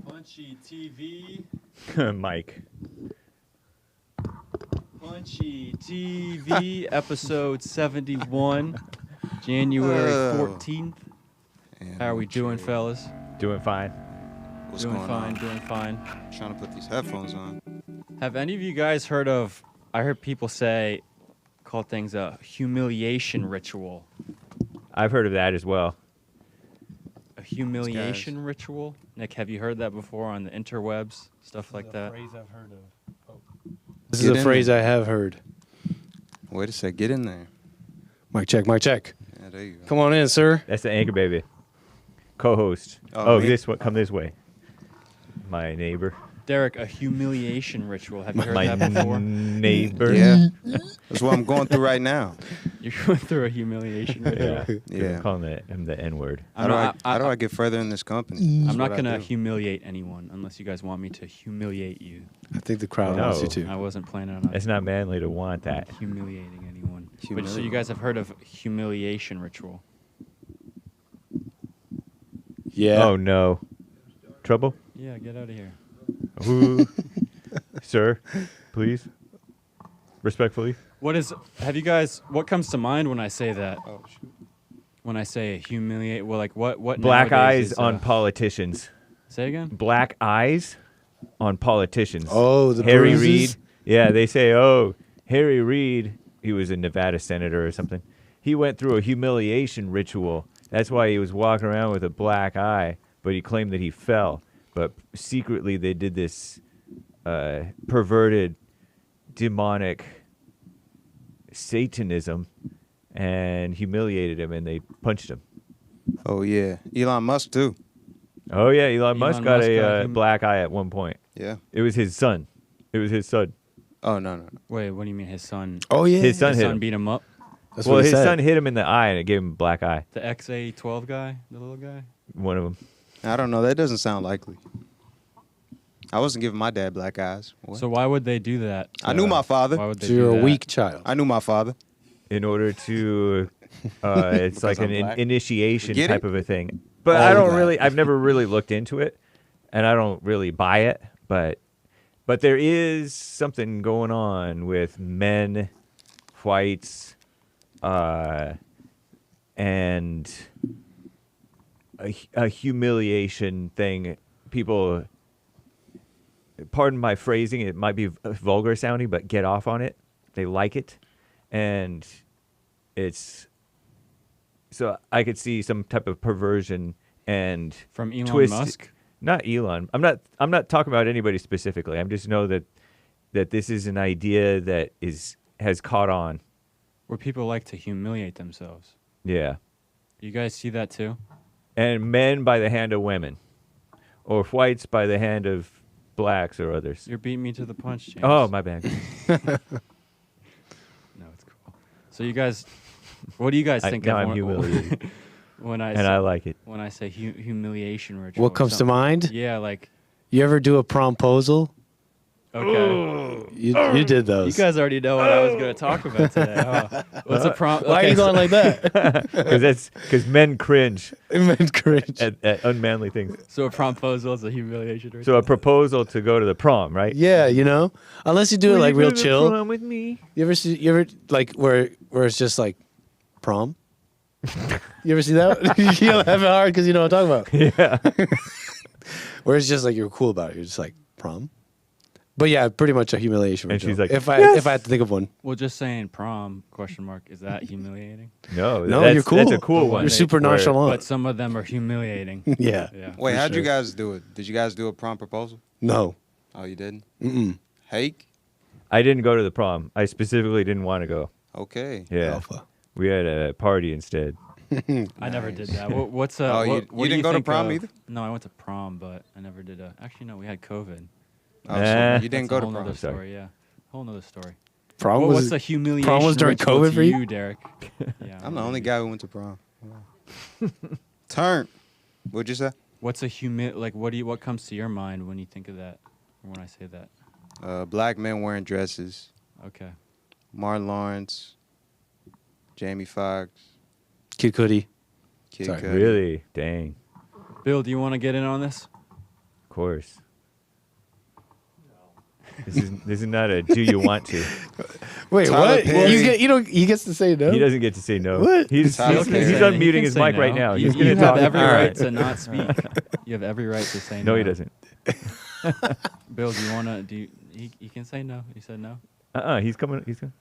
Punchie TV. Mike. Punchie TV, episode 71, January 14th. How are we doing, fellas? Doing fine. What's doing going fine, on? doing fine. I'm trying to put these headphones on. Have any of you guys heard of, I heard people say, call things a humiliation ritual. I've heard of that as well. A humiliation ritual? Nick, have you heard that before on the interwebs? Stuff like that? Phrase I've heard of. Oh. This Get is a in phrase there. I have heard. Wait a sec, get in there. Mic check, mic check. Yeah, there you go. Come on in, sir. That's the anchor baby. Co-host. Oh, Oh, me? this one. Come this way. My neighbor. Derrick, a humiliation ritual. Have you heard My that before? neighbor. Yeah, that's what I'm going through right now. You're going through a humiliation ritual. Yeah. Yeah. I'm calling him the N-word. How do I get further in this company? That's I'm not what I going to do. humiliate anyone unless you guys want me to humiliate you. I think the crowd No. wants you I to. wasn't planning on It's not manly to want that. humiliating anyone. But so Humiliate. you guys have heard of humiliation ritual? Yeah. Oh, no. Trouble? Yeah, get out of here. Ooh. Sir, please. Respectfully. What comes to mind when I say that? Oh, shoot. When I say humiliate, well, like what Black nowadays eyes is, on politicians. Say again? Black eyes on politicians. Oh, the Harry bruises? Reid. Yeah, they say, oh, Harry Reid, he was a Nevada senator or something. He went through a humiliation ritual. That's why he was walking around with a black eye, but he claimed that he fell. But secretly they did this perverted, demonic Satanism and humiliated him, and they punched him. Oh yeah, Elon Musk too. Oh, yeah, Elon Musk got Musk a got black eye at one point. Yeah. It was his son. Oh no. Wait, what do you mean his son? Oh, yeah. His son His hit son him. beat him up? That's Well, what he his said. son hit him in the eye, and it gave him a black eye. The XA12 guy? The little guy? One of them. I don't know. That doesn't sound likely. I wasn't giving my dad black eyes. What? So why would they do that? I knew my Why father. would they So do you're that? a weak child. I knew my father. In order to, it's like I'm an black? initiation Get type it? of a thing. But All I don't of that. really, I've never really looked into it, and I don't really buy it. But there is something going on with men, whites, and a humiliation thing people, pardon my phrasing, it might be vulgar sounding, but get off on it. They like it. And it's, so I could see some type of perversion and From Elon twist. Musk? Not Elon. I'm not talking about anybody specifically. I just know that this is an idea that has caught on. Where people like to humiliate themselves. Yeah. You guys see that too? And men by the hand of women, or whites by the hand of blacks or others. You're beating me to the punch, James. Oh, my bad. No, it's cool. So you guys, what do you guys think now of I'm when- humiliated, when I and say, I like it. when I say humiliation ritual? What or comes to something? mind? Yeah, like You ever do a promposal? okay. You did You those. guys already know what I was going to talk about today. Oh, what's a prom? Why are you going like that? Because men cringe It meant cringe. at unmanly things. So a promposal is a humiliation ritual. So a proposal to go to the prom, right? Yeah, you know, unless you do it like real chill. Prom with me. You ever like where it's just like prom? You ever see that? You don't have it hard because you know what I'm talking about. Yeah. Where it's just like you're cool about it. You're just like prom. But yeah, pretty much a humiliation. And ritual. she's like, if I "Yes." had to think of one, Well, just saying prom ? Is that humiliating? No, No, that's, you're cool. That's a cool You're one. you're super Where- nonchalant. But some of them are humiliating. Yeah. Yeah. Wait, For how'd you sure. guys do it? Did you guys do a prom proposal? No. Oh, you didn't? Mm-mm. Hake? I didn't go to the prom. I specifically didn't want to go. Okay. Yeah. Alpha. We had a party instead. I never did that. What's Oh, you what do didn't go to think prom of- either? No, I went to prom, but I never did a. Actually, no, we had COVID. Oh, so Nah. you didn't That's go a to whole prom. nother Sorry. story. Yeah, whole nother story. Prom What's was the humiliation? prom was during ritual COVID to for you? Derrick? Yeah. I'm the only guy who went to prom. Turn. What'd you say? What's a what comes to your mind when you think of that? Or when I say that? Black men wearing dresses. Okay. Martin Lawrence. Jamie Foxx. Kid Cudi. Kid Sorry. Cudi. Really? Dang. Bill, do you want to get in on this? Of course. This is not a do you want to. Wait, Tyler what? Perry. He gets to say no. He doesn't get to say no. What? He's Tyler he's Perry. He unmuting can his say mic right no. now. You, He's you going to have talk. every All right right. to not speak. You have every right to say no. No, he doesn't. Bill, do you want to? He can say no. He said no. He's coming. He's coming.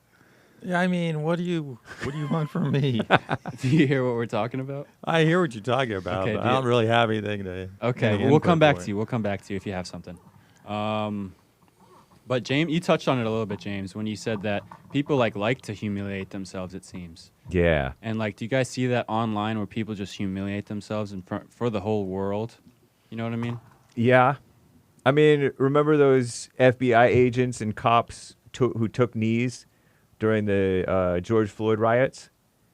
Yeah, I mean, what do you want from me? Do you hear what we're talking about? I hear what you're talking about, Okay, but do I you- don't really have anything to. Okay, any we'll input come back for to it. you. We'll come back to you if you have something. But James, you touched on it a little bit, James, when you said that people like to humiliate themselves. It seems, Yeah. and do you guys see that online where people just humiliate themselves in front for the whole world? You know what I mean? Yeah. I mean, remember those FBI agents and cops who took knees during the George Floyd riots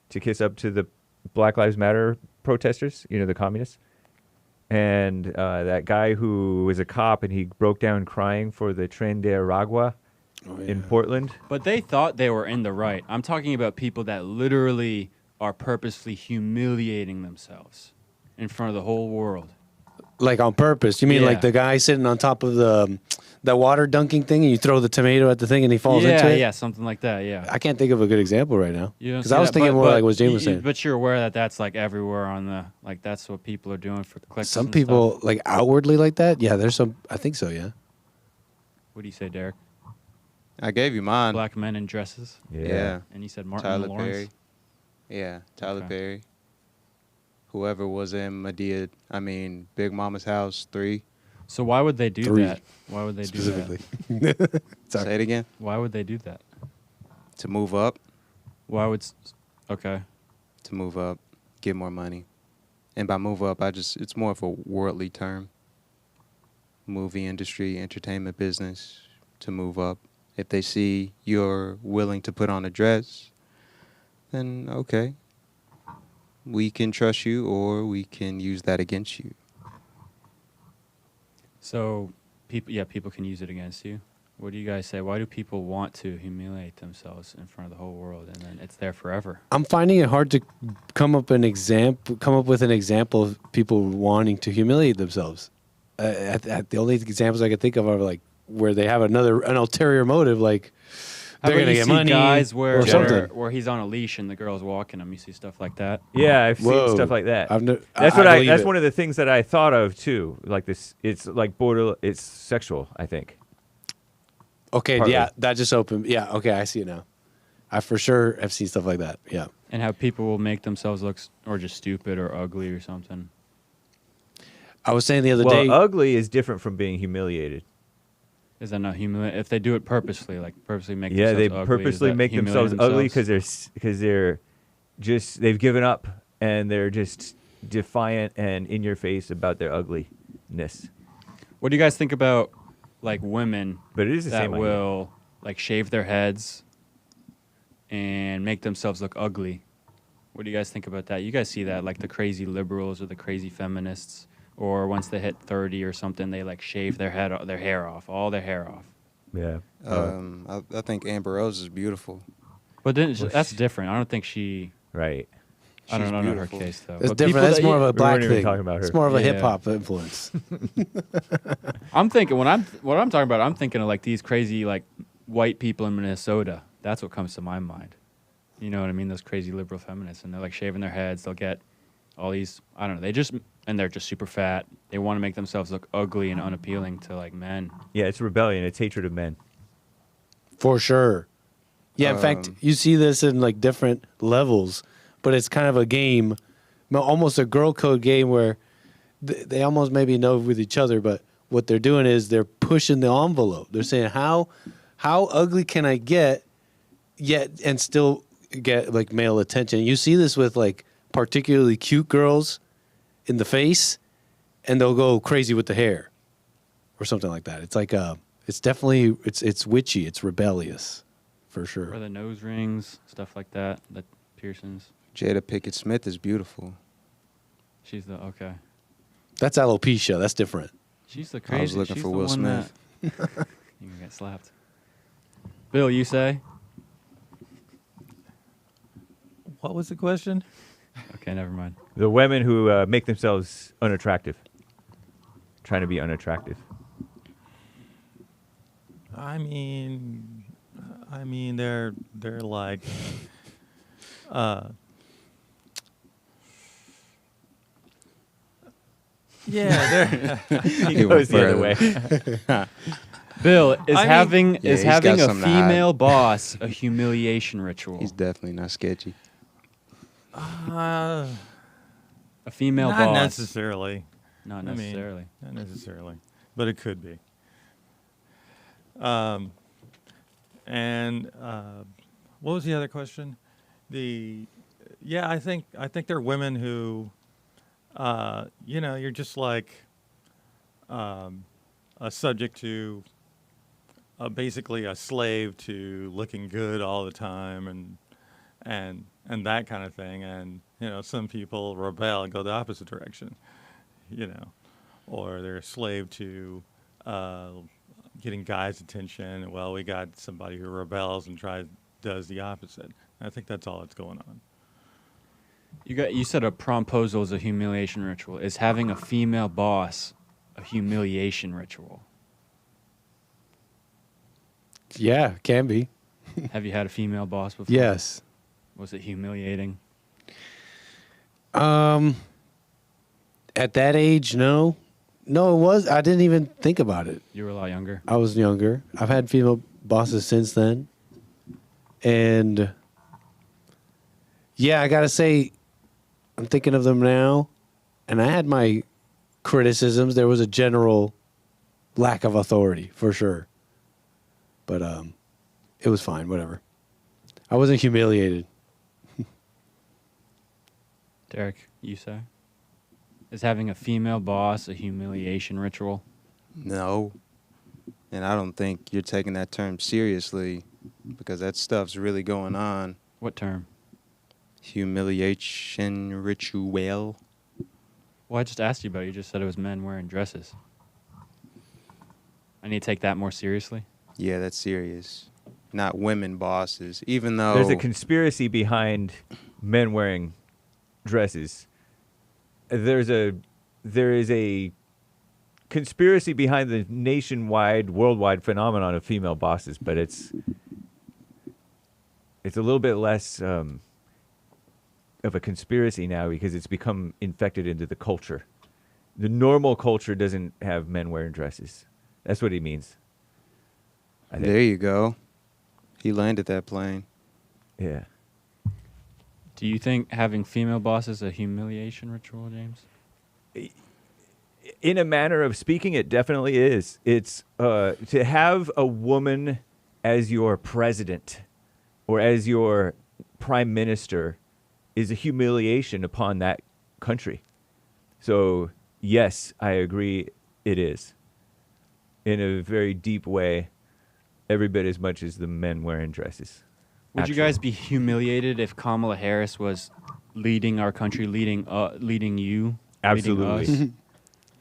to kiss up to the Black Lives Matter protesters, the communists? And that guy who was a cop and he broke down crying for the Tren de Aragua in Portland. But they thought they were in the right. I'm talking about people that literally are purposely humiliating themselves in front of the whole world. Like on purpose. You mean Yeah. like the guy sitting on top of that water dunking thing and you throw the tomato at the thing and he falls into it? Yeah, something like that. Yeah. I can't think of a good example right now. You don't Because see I was that, thinking but- more but like what James was you- saying. But you're aware that that's everywhere on the that's what people are doing for clicks. Some and people stuff. like outwardly like that. Yeah, there's some. I think so. Yeah. What do you say, Derrick? I gave you mine. Black men in dresses, Yeah. and you said Martin Tyler Lawrence. Perry. Yeah, Tyler Okay. Perry. Whoever was in Big Mama's House 3. So why would they do 3 that? Why would they do Specifically. that? Sorry. Say it again. Why would they do that? To move up. Why would? Okay. To move up. Get more money. And by move up, it's more of a worldly term. Movie industry, entertainment business. To move up. If they see you're willing to put on a dress, then okay. We can trust you or we can use that against you. So people can use it against you. What do you guys say? Why do people want to humiliate themselves in front of the whole world, and then it's there forever? I'm finding it hard to come up with an example of people wanting to humiliate themselves. The only examples I could think of are like where they have an ulterior motive, like How they're about gonna you get see money guys where or something. where he's on a leash and the girl's walking him? You see stuff like that. Yeah, I've Whoa. seen stuff like that. That's That's one of the things that I thought of too. Like this, it's like it's sexual. I think. Okay, Partly. yeah, that just opened. Yeah, okay, I see it now. I for sure have seen stuff like that. Yeah. And how people will make themselves look or just stupid or ugly or something. I was saying the other Well, day. ugly is different from being humiliated. Is that not humiliating? If they do it purposely, like purposely make Yeah, themselves they ugly, is purposely that make themselves humiliating ugly themselves? because they're just they've given up and they're just defiant and in your face about their ugliness. What do you guys think about like women But it is the that same idea. will like shave their heads and make themselves look ugly? What do you guys think about that? You guys see that, like the crazy liberals or the crazy feminists, or once they hit 30 or something, they like shave their hair off, all their hair off. Yeah. I think Amber Rose is beautiful. But then Well, that's different. I don't think she. Right. I don't She's know her beautiful. case though. It's But different. people That's that more of you- a black weren't even thing. talking about It's her. more of a Yeah. hip hop influence. I'm thinking what I'm talking about. I'm thinking of like these crazy like white people in Minnesota. That's what comes to my mind. You know what I mean? Those crazy liberal feminists, and they're like shaving their heads. They'll get all these. I don't know. They're just super fat. They want to make themselves look ugly and unappealing to like men. Yeah, it's rebellion. It's hatred of men. For sure. Yeah, in fact, you see this in like different levels, but it's kind of a game, almost a girl code game where they almost maybe know with each other, but what they're doing is they're pushing the envelope. They're saying, how ugly can I get yet and still get like male attention? You see this with like particularly cute girls in the face, and they'll go crazy with the hair or something like that. It's like it's definitely it's witchy, it's rebellious, for Or sure. the nose rings, stuff like that. The piercings. Jada Pinkett Smith is beautiful. She's the okay. That's alopecia. That's different. She's the crazy. I was looking she's for the Will one Smith. that- you can get slapped. Bill, you say? What was the question? Okay, never mind. The women who make themselves unattractive, trying to be unattractive. I mean, they're like, yeah, they're. He He goes went the other way. Bill, is Yeah, having he's having got a something to hide. female boss a humiliation ritual? He's definitely not sketchy. A female Not boss. necessarily. Not I mean, necessarily. Not necessarily, but it could be. And what was the other question? I think there are women who, you're just like a subject to, basically a slave to looking good all the time and that kind of thing. And some people rebel and go the opposite direction, or they're a slave to getting guys' attention. Well, we got somebody who rebels and does the opposite. I think that's all that's going on. You said a promposal is a humiliation ritual. Is having a female boss a humiliation ritual? Yeah, can be. Have you had a female boss before? Yes. Was it humiliating? At that age, no. No, it was. I didn't even think about it. You were a lot younger. I was younger. I've had female bosses since then. And yeah, I got to say, I'm thinking of them now. And I had my criticisms. There was a general lack of authority, for sure. But it was fine, whatever. I wasn't humiliated. Derrick, you say? Is having a female boss a humiliation ritual? No. And I don't think you're taking that term seriously because that stuff's really going on. What term? Humiliation ritual. Well, I just asked you about it. You just said it was men wearing dresses. I need to take that more seriously? Yeah, that's serious. Not women bosses. Even though There's a conspiracy behind men wearing dresses. There is a conspiracy behind the nationwide, worldwide phenomenon of female bosses, but it's it's a little bit less of a conspiracy now because it's become infected into the culture. The normal culture doesn't have men wearing dresses. That's what he means. I think. There you go. He landed that plane. Yeah. Do you think having female bosses is a humiliation ritual, James? In a manner of speaking, it definitely is. It's to have a woman as your president or as your prime minister is a humiliation upon that country. So, yes, I agree it is. In a very deep way, every bit as much as the men wearing dresses. Would you guys be humiliated if Kamala Harris was leading our country, leading you? Absolutely. Leading us?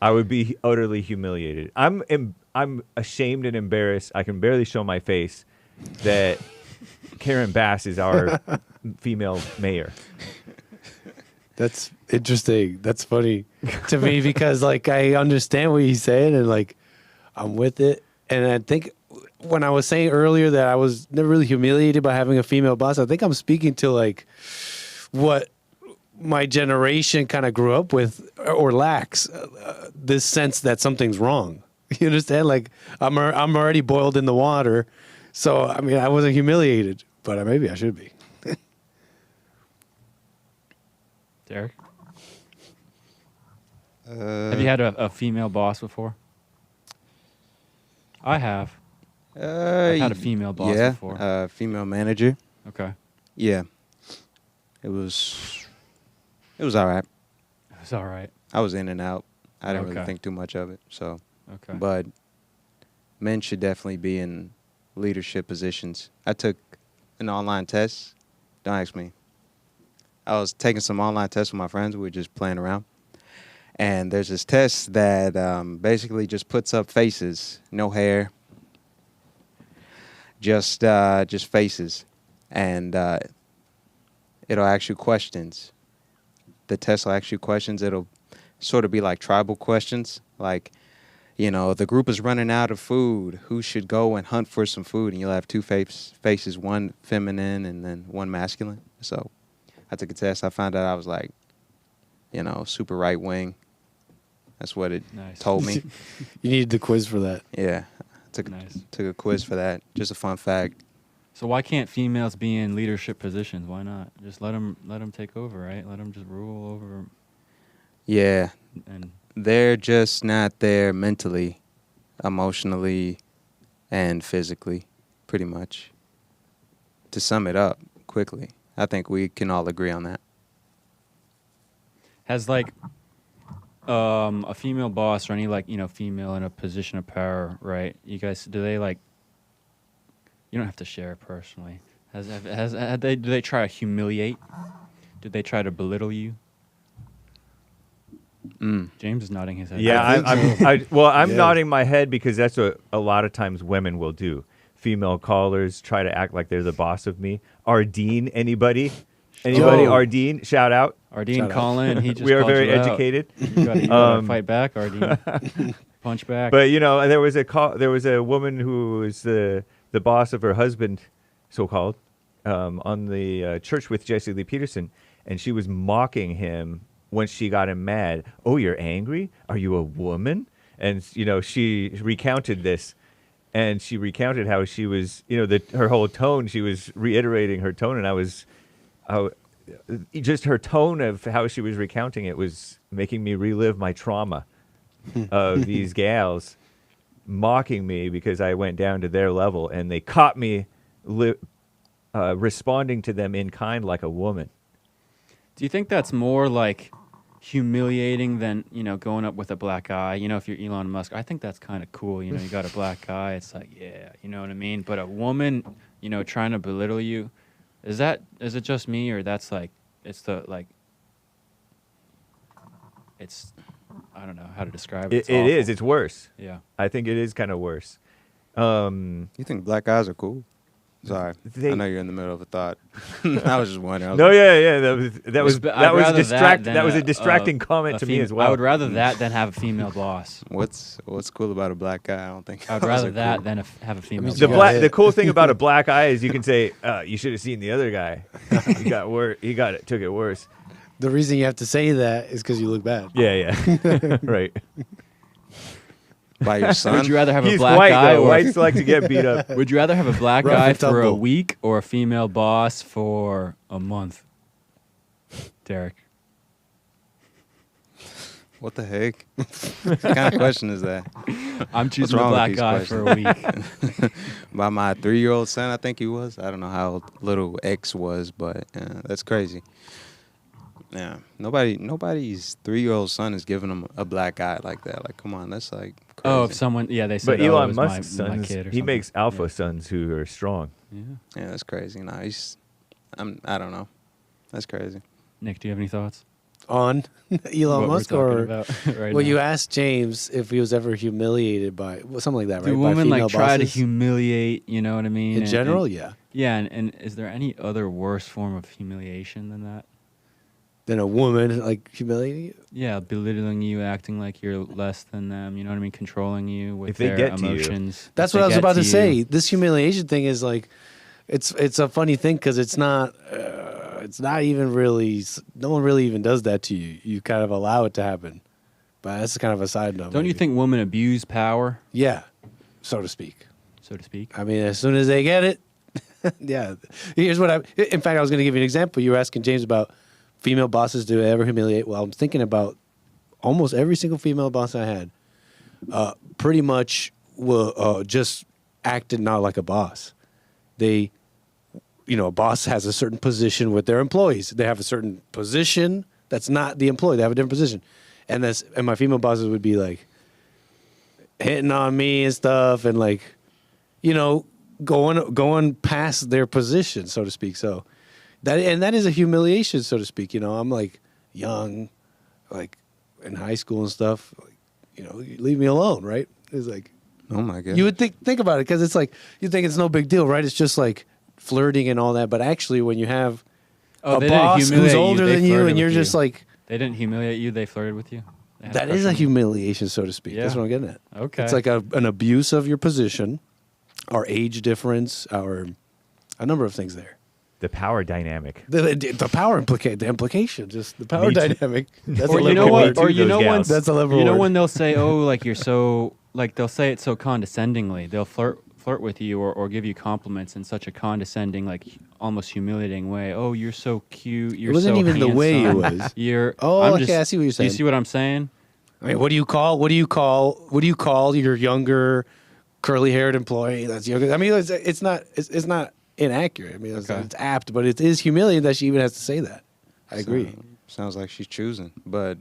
I would be utterly humiliated. I'm ashamed and embarrassed. I can barely show my face that Karen Bass is our female mayor. That's interesting. That's funny to me because like I understand what he's saying and like I'm with it. And I think when I was saying earlier that I was never really humiliated by having a female boss, I think I'm speaking to like what my generation kind of grew up with or lacks this sense that something's wrong. You understand? Like I'm already boiled in the water. So, I mean, I wasn't humiliated, but maybe I should be. Derrick? Have you had a female boss before? I have. I've had a female boss before. Yeah, female manager. Okay. Yeah. It was all right. It was all right. I was in and out. I didn't really Okay. think too much of it. So, Okay. but men should definitely be in leadership positions. I took an online test. Don't ask me. I was taking some online tests with my friends. We were just playing around. And there's this test that basically just puts up faces, no hair, just faces. And it'll ask you questions. The test will ask you questions. It'll sort of be like tribal questions. Like, you know, the group is running out of food. Who should go and hunt for some food? And you'll have two faces, one feminine and then one masculine. So I took a test. I found out I was like, you know, super right wing. That's what it Nice. told me. You needed the quiz for that. Yeah. Took a quiz for that. Just a fun fact. So why can't females be in leadership positions? Why not? Just let them take over, right? Let them just rule over. Yeah. And They're just not there mentally, emotionally, and physically, pretty much. To sum it up quickly, I think we can all agree on that. has like a female boss or any like female in a position of power, right? You guys, do they like? You don't have to share personally. Do they try to humiliate? Did they try to belittle you? James is nodding his head. Yeah, I'm Yeah. nodding my head because that's what a lot of times women will do. Female callers try to act like they're the boss of me. Ardeen, anybody? Anybody? Oh. Ardeen, shout out. Ardeen, Shout out. call in. He just We are called very you out. educated. You gotta fight back, Ardeen. Punch back. But and there was a woman who was the boss of her husband, so-called, on the Church with Jesse Lee Peterson, and she was mocking him when she got him mad. Oh, you're angry? Are you a woman? And she recounted this, and she recounted how she was, her whole tone. She was reiterating her tone, and just her tone of how she was recounting it was making me relive my trauma of these gals mocking me because I went down to their level, and they caught me responding to them in kind like a woman. Do you think that's more like humiliating than going up with a black eye? If you're Elon Musk, I think that's kind of cool. You got a black eye. It's like, yeah, you know what I mean. But a woman, trying to belittle you, is it just me, or that's like it's I don't know how to describe it. It is. It's worse. Yeah. I think it is kind of worse. You think black eyes are cool? Sorry, They- I know you're in the middle of a thought. I was just wondering. I was No, like, yeah. That was I'd rather that was a distracting comment to me as well. I would rather that than have a female boss. What's cool about a black guy? I don't think. I'd those rather are that cool. than have a female The boss. the cool thing about a black eye is you can say, you should have seen the other guy. Took it worse. The reason you have to say that is because you look bad. Yeah. Right. By your son. Would you rather have a He's black white guy though. or Whites like to get beat up. would you rather have a black Rough guy and for a tumble. week or a female boss for a month? Derrick. What the heck? What kind of question is that? I'm choosing a wrong with black these guy for a week. By my 3-year-old son, I think he was. I don't know how old little X was, but that's crazy. Yeah, nobody's 3-year-old son is giving him a black eye like that. Like, come on, that's like crazy. Oh, if someone, they said, But oh, it Elon was Musk's my sons, kid or he something. makes alpha Yeah. sons who are strong. Yeah. Yeah, that's crazy. Nah, I don't know. That's crazy. Nick, do you have any thoughts? On Elon What we're Musk, talking or about right well, now? you asked James if he was ever humiliated by something like that, right? Do By women female like try to bosses? humiliate? You know what I mean? in general? Yeah, Yeah, and is there any other worse form of humiliation than that? then a woman like humiliating you. Yeah, belittling you, acting like you're less than them. You know what I mean? Controlling you with If they their get to you. emotions. That's If what I they was get about to you. say. This humiliation thing is like, it's a funny thing because it's not even really. No one really even does that to you. You kind of allow it to happen, but that's kind of a side note. Don't you maybe. think women abuse power, Yeah, so to speak. so to speak? I mean, as soon as they get it, yeah. Here's what in fact, I was going to give you an example. You were asking James about female bosses do ever humiliate. Well, I'm thinking about almost every single female boss I had. Pretty much will just acted not like a boss. They, a boss has a certain position with their employees. They have a certain position that's not the employee. They have a different position, and my female bosses would be like hitting on me and stuff, and like, going past their position, so to speak. So that is a humiliation, so to speak. I'm like young, like in high school and stuff. Like, you leave me alone, right? It's like Oh my god. you would think about it because it's like you think it's no big deal, right? It's just like flirting and all that. But actually, when you have Oh, a they didn't boss who's humiliate you, older they than you flirted and you're with just you. like, They didn't humiliate you. They flirted with you. They had that crush is a on you? humiliation, so to speak. That's Yeah. what I'm getting at. Okay. It's like an abuse of your position, our age difference, a number of things there. The power dynamic. The power the implication, just the power Me too. dynamic. That's Or a you know liberal what? word. Or too, you those know when gals. That's a liberal you know word. when they'll say, "Oh, like you're so," like they'll say it so condescendingly. They'll flirt with you or give you compliments in such a condescending, like almost humiliating way. Oh, you're so cute. You're It wasn't so even the way it handsome. was. You're. Oh, I'm okay, just- I see what you're Do you saying. see what I'm saying? I mean, what do you call your younger, curly-haired employee that's younger? I mean, it's not inaccurate. I mean, Okay. it's apt, but it is humiliating that she even has to say that. I agree. Sounds like she's choosing, but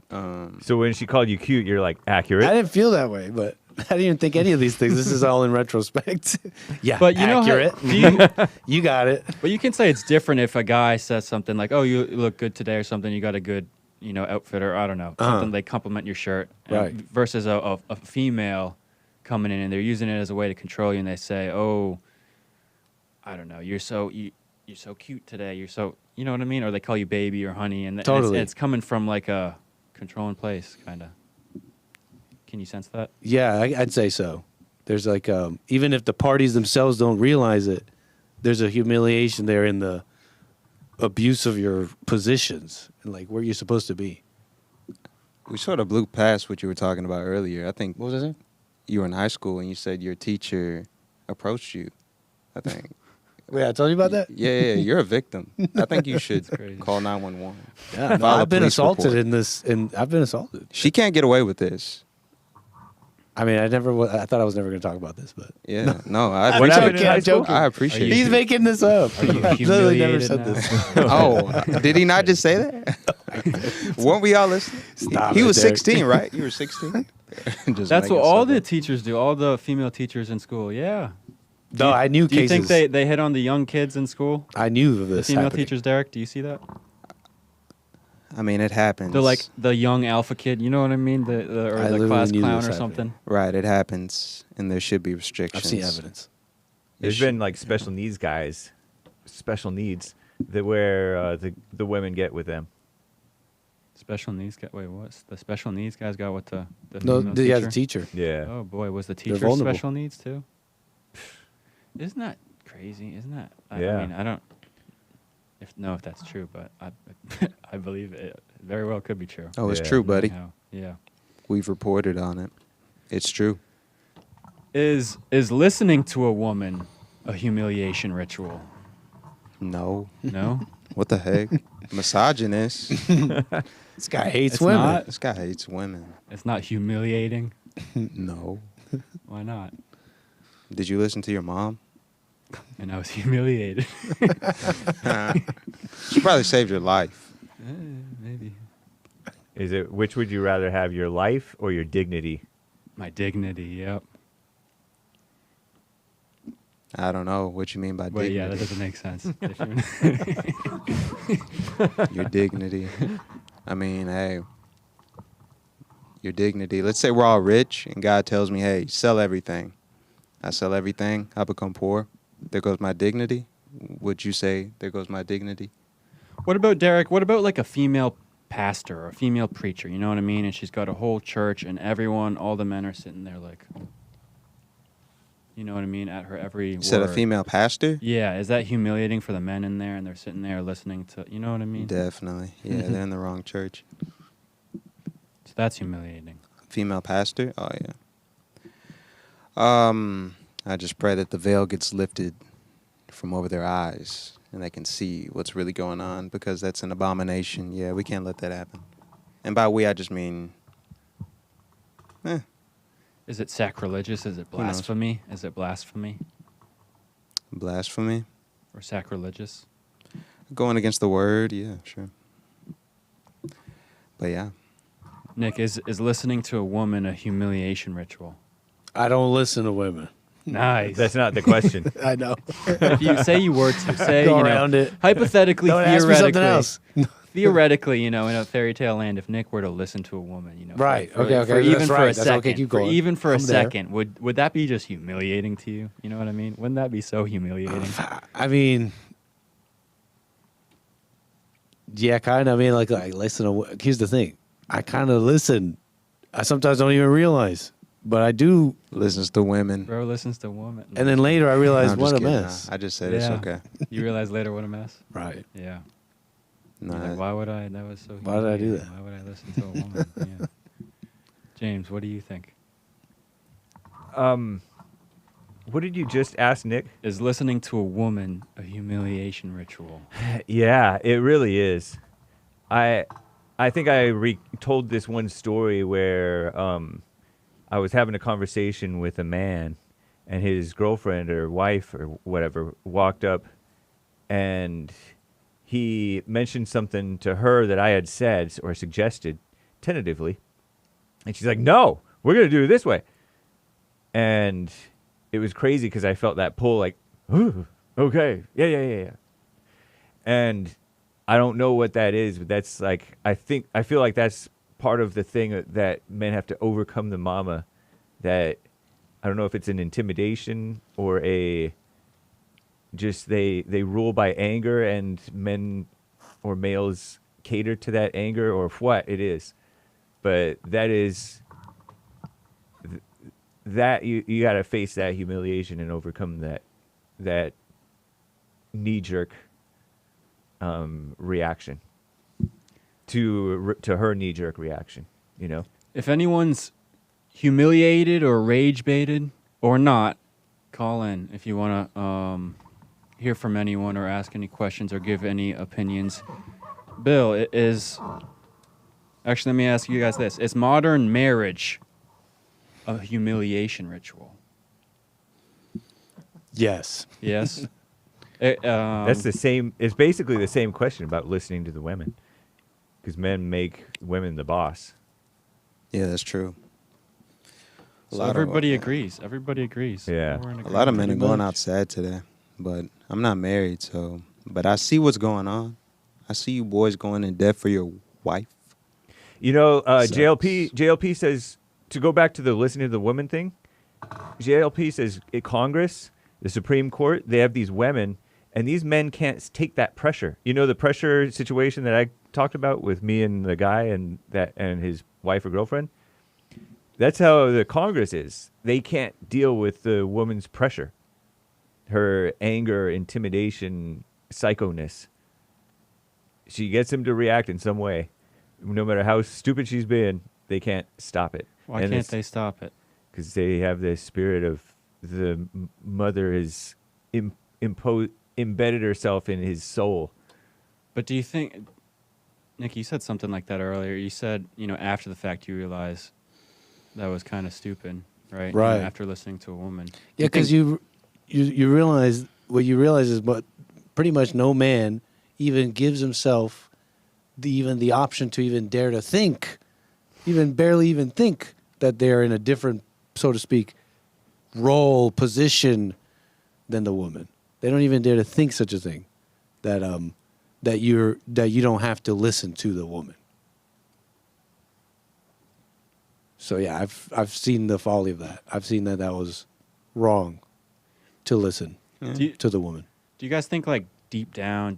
So when she called you cute, you're like accurate. I didn't feel that way, but I didn't even think any of these things. This is all in retrospect. Yeah, But you know how- accurate. do you- You got it. But you can say it's different if a guy says something like, "Oh, you look good today," or something. You got a good, outfit, or I don't know, something. They compliment your shirt, Right. Versus a female coming in and they're using it as a way to control you, and they say, "Oh, I don't know, you're so cute today. You're so," you know what I mean? Or they call you baby or honey, and Totally. it's coming from like a controlling place, kind of. Can you sense that? Yeah, I'd say so. There's like, even if the parties themselves don't realize it, there's a humiliation there in the abuse of your positions and like where you're supposed to be. we sort of blew past what you were talking about earlier. I think What was I saying? you were in high school and you said your teacher approached you. I think. Wait, I told you about that? Yeah, you're a victim. I think you should crazy. call 911. Yeah, no, File a I've been police assaulted report. in this, and I've been assaulted. She can't get away with this. I mean, I thought I was never going to talk about this, but Yeah, no, I I'm What appreciate happened in joking, high I'm school? joking. I appreciate you- he's it. making this up. Are you I've literally never humiliated said now? this. Oh, did he not just say that? Weren't we all listening? Stop He it, was Derrick. 16, right? You were 16. Just That's making what all stuff the up. teachers do. All the female teachers in school. Yeah. No, I knew Do you cases. think they hit on the young kids in school? I knew of The this female happening. teachers, Derrick, do you see that? I mean, it happens. They're like the young alpha kid, you know what I mean? Or I the literally class knew clown this or happening. something. Right, it happens, and there should be I've restrictions. seen evidence. There's been like special needs guys, special needs where the women get with them. Special needs guy. Wait, what's the special needs guys got with the No, female yeah, the teacher? teacher. Yeah. Oh boy, was the They're teacher vulnerable. special needs too? Isn't that crazy? Isn't that? Yeah. I mean, I don't know if that's true, but I believe it very well could be true. Oh, it's Yeah. true, buddy. Anyhow, yeah. We've reported on it. It's true. Is listening to a woman a humiliation ritual? No. No. What the heck? Misogynist. This guy hates It's women. not. This guy hates women. It's not humiliating. No. Why not? Did you listen to your mom? And I was humiliated. She probably saved your life. Maybe. Is it which would you rather have, your life or your dignity? My dignity. Yep. I don't know what you mean by Well, dignity. yeah, that doesn't make sense. Your dignity. I mean, hey, your dignity. Let's say we're all rich and God tells me, hey, sell everything. I sell everything. I become poor. There goes my dignity. Would you say there goes my dignity? What about Derrick? What about like a female pastor or a female preacher? You know what I mean? And she's got a whole church and everyone, all the men are sitting there like, you know what I mean? At her every You word. said a female pastor? Yeah, is that humiliating for the men in there and they're sitting there listening to, you know what I mean? Definitely. Yeah, they're in the wrong church. So that's humiliating. Female pastor? Oh, yeah. I just pray that the veil gets lifted from over their eyes and they can see what's really going on, because that's an abomination. Yeah, we can't let that happen. And by we, I just mean, Is it sacrilegious? Is it Who knows? blasphemy? Is it blasphemy blasphemy. or sacrilegious? Going against the word, yeah, sure. But yeah, Nick, is listening to a woman a humiliation ritual? I don't listen to women. Nice. That's not the question. I know. If you say you were to say, Go you know, around it. hypothetically, Don't ask me something theoretically, else. theoretically, you know, in a fairy tale land, if Nick were to listen to a woman, you know, Right. for Okay, for that's even for right. a That's second, okay, keep for going. even for a I'm there. second, would that be just humiliating to you? You know what I mean? Wouldn't that be so humiliating? I mean, yeah, kind of. I mean, like listen to. Here's the thing. I kind of listen. I sometimes don't even realize, but I do. listens to women. Bro listens to woman, And then later I No, realize I'm what just a kidding. mess. I just said it's Yeah. okay. you realize later what a mess. Right. Yeah. No, You're like, why would I? That was so. Why did I do humiliating. that? Why would I listen to a woman? Yeah. James, what do you think? What did you just ask, Nick? Is listening to a woman a humiliation ritual? Yeah, it really is. I think I told this one story where I was having a conversation with a man, and his girlfriend or wife or whatever walked up, and he mentioned something to her that I had said or suggested tentatively, and she's like, "No, we're gonna do it this way," and it was crazy because I felt that pull, like, "Ooh, okay, yeah," and I don't know what that is, but that's like, I feel like that's part of the thing that men have to overcome the mama. That I don't know if it's an intimidation or just they rule by anger, and men or males cater to that anger, or what it is. But that is that you got to face that humiliation and overcome that knee-jerk reaction to her knee-jerk reaction, you know. If anyone's humiliated or rage baited or not, call in if you want to hear from anyone or ask any questions or give any opinions. Bill, actually, let me ask you guys this. Is modern marriage a humiliation ritual? Yes. Yes? That's the same. It's basically the same question about listening to the women, because men make women the boss. Yeah, that's true. So everybody agrees. Everybody agrees. Yeah. We're in A lot of men are Pretty going much. out sad today, but I'm not married, so. But I see what's going on. I see you boys going in debt for your wife. You know, Sucks. JLP says, to go back to the listening to the woman thing, JLP says Congress, the Supreme Court, they have these women, And these men can't take that pressure. You know, the pressure situation that I talked about with me and the guy and his wife or girlfriend? That's how the Congress is. They can't deal with the woman's pressure, her anger, intimidation, psychoness. She gets them to react in some way. No matter how stupid she's been, they can't stop it. Why can't they stop it? Because they have this spirit of the mother is embedded herself in his soul. But do you think, Nick, you said something like that earlier. You said, after the fact you realize that was kind of stupid, right? Right. After listening to a woman. Yeah, because you realize, what you realize is, but pretty much no man even gives himself the option to even dare to think, barely even think that they're in a different, so to speak, role, position than the woman. They don't even dare to think such a thing, that you don't have to listen to the woman. So yeah, I've seen the folly of that. I've seen that was wrong to listen to the woman. Do you guys think like deep down,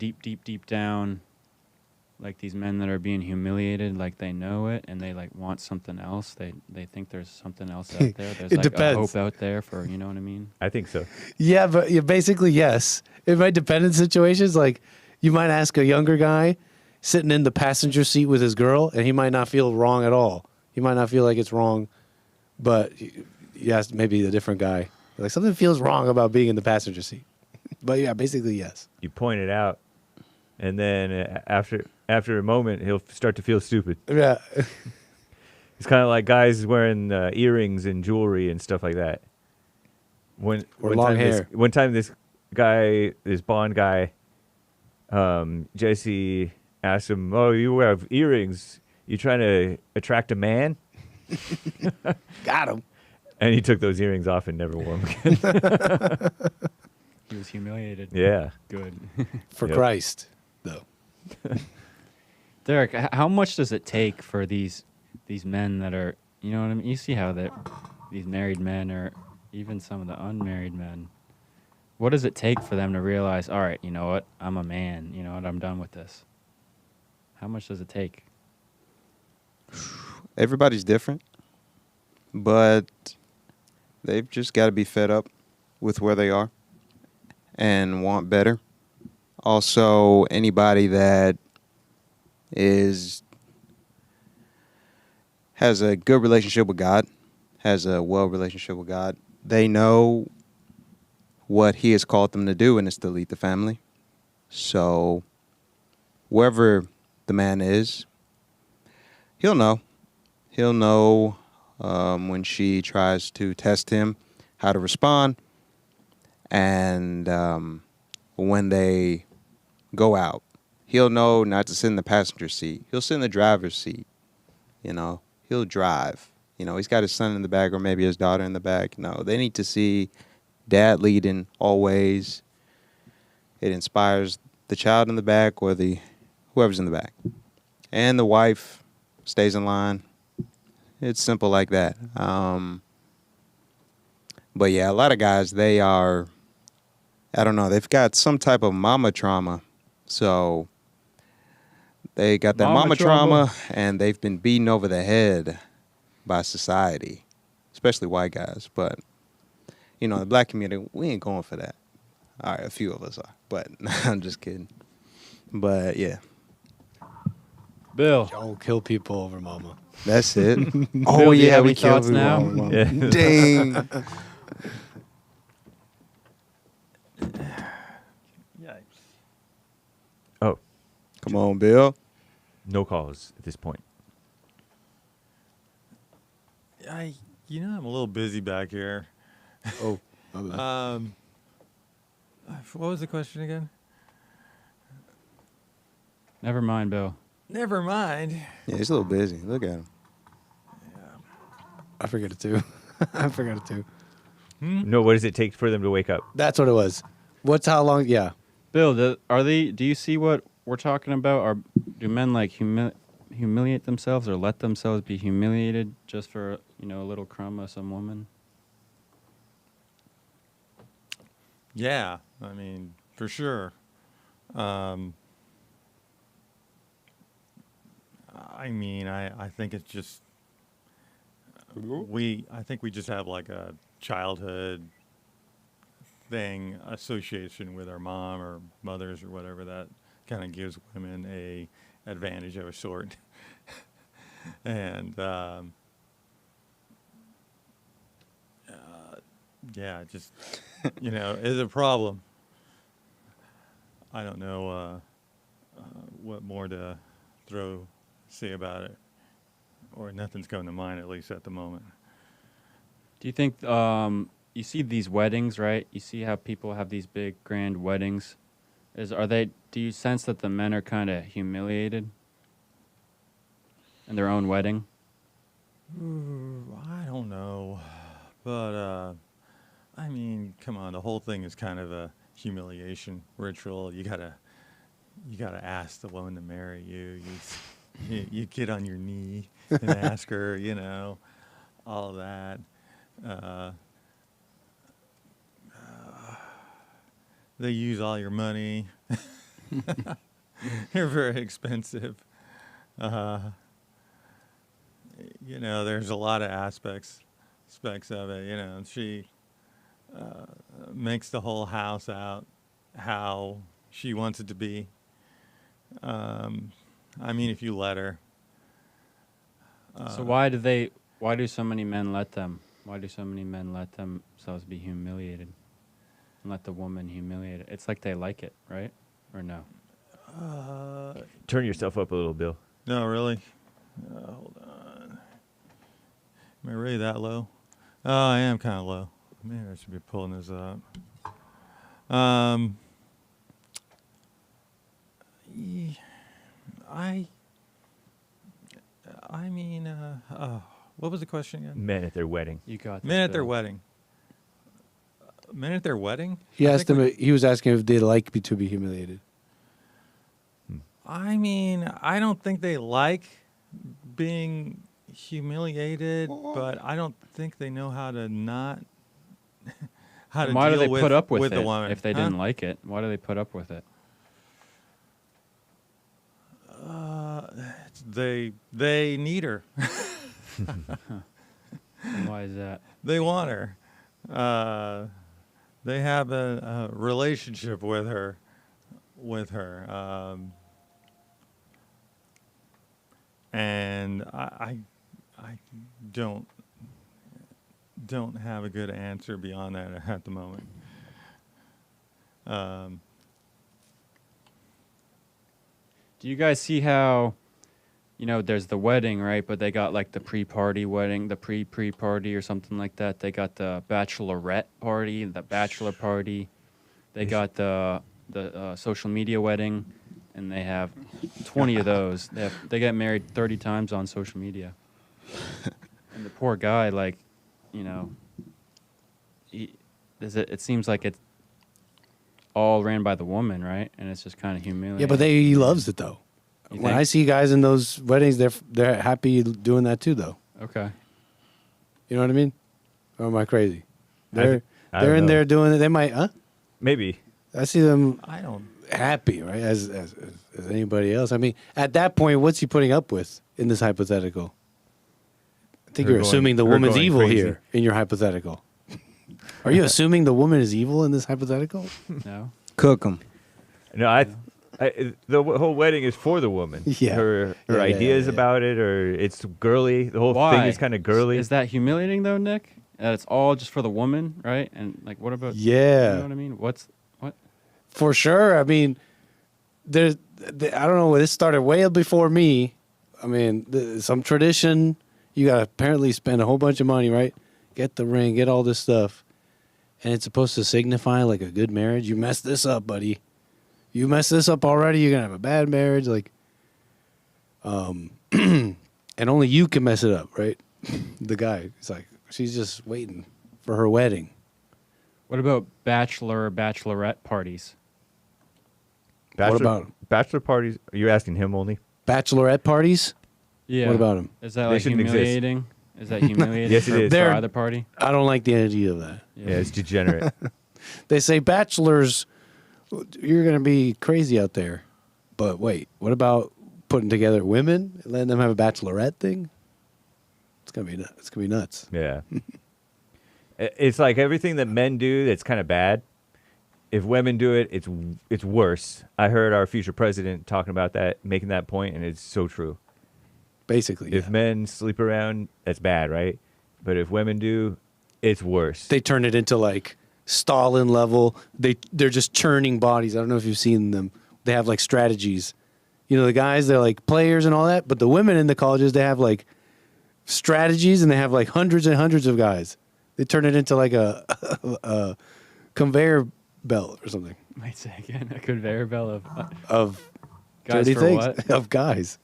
like these men that are being humiliated, like they know it and they like want something else? They think there's something else out there. There's It like depends. a hope out there for, you know what I mean? I think so. Yeah, but basically yes. It might depend in situations. Like you might ask a younger guy sitting in the passenger seat with his girl, and he might not feel wrong at all. He might not feel like it's wrong, but you ask maybe a different guy. Like something feels wrong about being in the passenger seat. But yeah, basically yes. You point it out, and then after a moment, he'll start to feel stupid. Yeah. It's kind of like guys wearing earrings and jewelry and stuff like that. Or long hair. One time, this Bond guy, Jesse asked him, "Oh, you have earrings. You trying to attract a man?" Got him. And he took those earrings off and never wore them again. He was humiliated. Yeah. Good. For Yep. Christ, though. Derrick, how much does it take for these men that are, you know what I mean? You see how these married men, or even some of the unmarried men, what does it take for them to realize, all right, you know what, I'm a man, you know what, I'm done with this? How much does it take? Everybody's different, but they've just got to be fed up with where they are and want better. Also, anybody that has a good relationship with God, has a well relationship with God, they know what He has called them to do, and it's to lead the family. So wherever the man is, he'll know. He'll know when she tries to test him, how to respond. And when they go out, he'll know not to sit in the passenger seat. He'll sit in the driver's seat. He'll drive. He's got his son in the back or maybe his daughter in the back. No, they need to see dad leading always. It inspires the child in the back or whoever's in the back. And the wife stays in line. It's simple like that. But yeah, a lot of guys, they are, I don't know, they've got some type of mama trauma. So they got that mama trauma, and they've been beaten over the head by society, especially white guys. But, the black community, we ain't going for that. All right, a few of us are, but I'm just kidding. But yeah. Bill. Don't kill people over mama. That's it. Bill, do you have any thoughts now? Yeah. Dang. Yikes. Oh, Come on, Bill. no calls at this point. I'm a little busy back here. Oh, my bad. What was the question again? Never mind, Bill. Never mind. Yeah, he's a little busy. Look at him. I forget it too. I forgot it too. No, what does it take for them to wake up? That's what it was. What's how long? Yeah. Bill, do you see what we're talking about? Or do men like humiliate themselves or let themselves be humiliated just for, a little crumb of some woman? Yeah. I mean, for sure. I mean, I think it's just I think we just have like a childhood thing association with our mom or mothers or whatever that kind of gives women a advantage of a sort. And yeah, just is a problem. I don't know what more to say about it, or nothing's coming to mind, at least at the moment. Do you think you see these weddings, right? You see how people have these big grand weddings. Do you sense that the men are kind of humiliated in their own wedding? I don't know, but I mean, come on, the whole thing is kind of a humiliation ritual. You gotta ask the woman to marry you. You get on your knee and ask her, all of that. They use all your money. They're very expensive. There's a lot of aspects of it. She makes the whole house out how she wants it to be. I mean, if you let her. So why do so many men let them? Why do so many men let themselves be humiliated and let the woman humiliate it? It's like they like it, right? Or no? Turn yourself up a little, Bill. No, really? Hold on. Am I really that low? Oh, I am kind of low. Maybe I should be pulling this up. I mean, what was the question again? Men at their wedding. You got this, Men at their Bill. wedding. Men at their wedding? He asked him. He was asking if they like to be humiliated. I mean, I don't think they like being humiliated, but I don't think they know how to not how to Why do deal they put up with the it woman. if they Huh? didn't like it? Why do they put up with it? They need her. And why is that? They want her. They have a relationship with her. And I don't have a good answer beyond that at the moment. Do you guys see how, there's the wedding, right? But they got like the pre-party wedding, the pre-party or something like that. They got the bachelorette party, the bachelor party. They got the social media wedding, and they have 20 of those. They get married 30 times on social media. And the poor guy, it seems like it's all ran by the woman, right? And it's just kind of humiliating. Yeah, but he loves it though. You When think? I see guys in those weddings, they're happy doing that too, though. Okay. You know what I mean? Or am I crazy? I They're don't in know. there doing it. They might, Maybe. I see them I don't. happy, right? As anybody else. I mean, at that point, what's he putting up with in this hypothetical? I think Her you're going- assuming the her woman's going evil crazy. here in your hypothetical. Are you assuming the woman is evil in this hypothetical? No? Cook them. No, the whole wedding is for the woman. Yeah. Her Yeah, ideas yeah. about it, or it's girly. The whole Why? thing is kind of girly. Is that humiliating though, Nick? That it's all just for the woman, right? And what about? Yeah. You know what I mean? What? For sure. I mean, I don't know. This started way before me. I mean, some tradition. You got to apparently spend a whole bunch of money, right? Get the ring, get all this stuff. And it's supposed to signify like a good marriage. You messed this up, buddy. You messed this up already. You're going to have a bad marriage. And only you can mess it up, right? The guy. It's like, she's just waiting for her wedding. What about bachelor or bachelorette parties? Bachelor, about- bachelor parties? Are you asking him only? Bachelorette parties? Yeah. What about him? Is that They like shouldn't exist. humiliating? Is that humiliating? Yes, it for, is. For They're- either party. I don't like the idea of that. Yeah, it's degenerate. They say bachelors You're going to be crazy out there. But wait, what about putting together women and letting them have a bachelorette thing? It's going to be nuts. It's going to be nuts. Yeah. It's like everything that men do that's kind of bad. If women do it, it's worse. I heard our future president talking about that, making that point, and it's so true. Basically, If men sleep around, that's bad, right? But if women do, it's worse. they turn it into like Stalin level. They're just churning bodies. I don't know if you've seen them. They have like strategies. You know, the guys, they're like players and all that, but the women in the colleges, they have like strategies, and they have like hundreds and hundreds of guys. They turn it into like a conveyor belt or something Might say again, a conveyor belt of guys dirty for things what? of guys.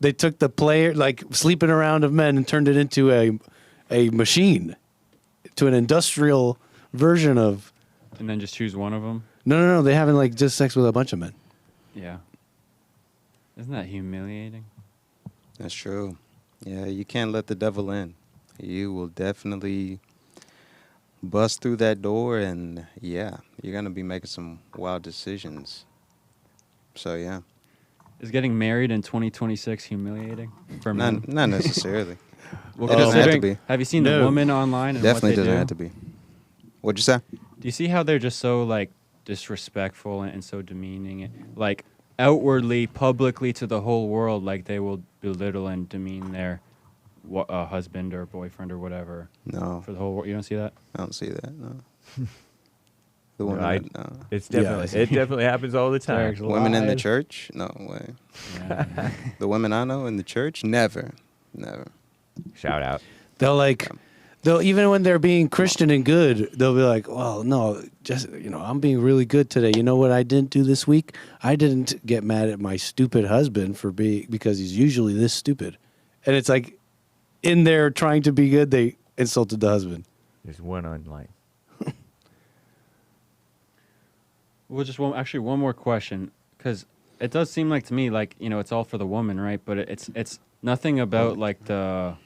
They took the player, like sleeping around of men, and turned it into a machine, to an industrial version of. And then just choose one of them. No. They having like just sex with a bunch of men. Yeah. Isn't that humiliating? That's true. Yeah, you can't let the devil in. You will definitely bust through that door, and yeah, you're going to be making some wild decisions. So, yeah. Is getting married in 2026 humiliating for men? Not necessarily. Well, It doesn't have to considering- be. Have you seen No. the women online and Definitely what they doesn't do? have to be. What'd you say? Do you see how they're just so like disrespectful and so demeaning? Like outwardly, publicly to the whole world, like they will belittle and demean their husband or boyfriend or whatever No, for the whole world. You don't see that? I don't see that. No. The women, I- no. It's Yeah, definitely I see. it definitely happens all the time. Derek's Women in the live. church? No way. Yeah. The women I know in the church? Never. Shout out. They'll even when they're being Christian and good, they'll be like, well, no, just, I'm being really good today. You know what I didn't do this week? I didn't get mad at my stupid husband because he's usually this stupid. And it's like in there trying to be good, they insulted the husband. There's one online. Well, just one more question, because it does seem like to me like it's all for the woman, right? But it's nothing about like the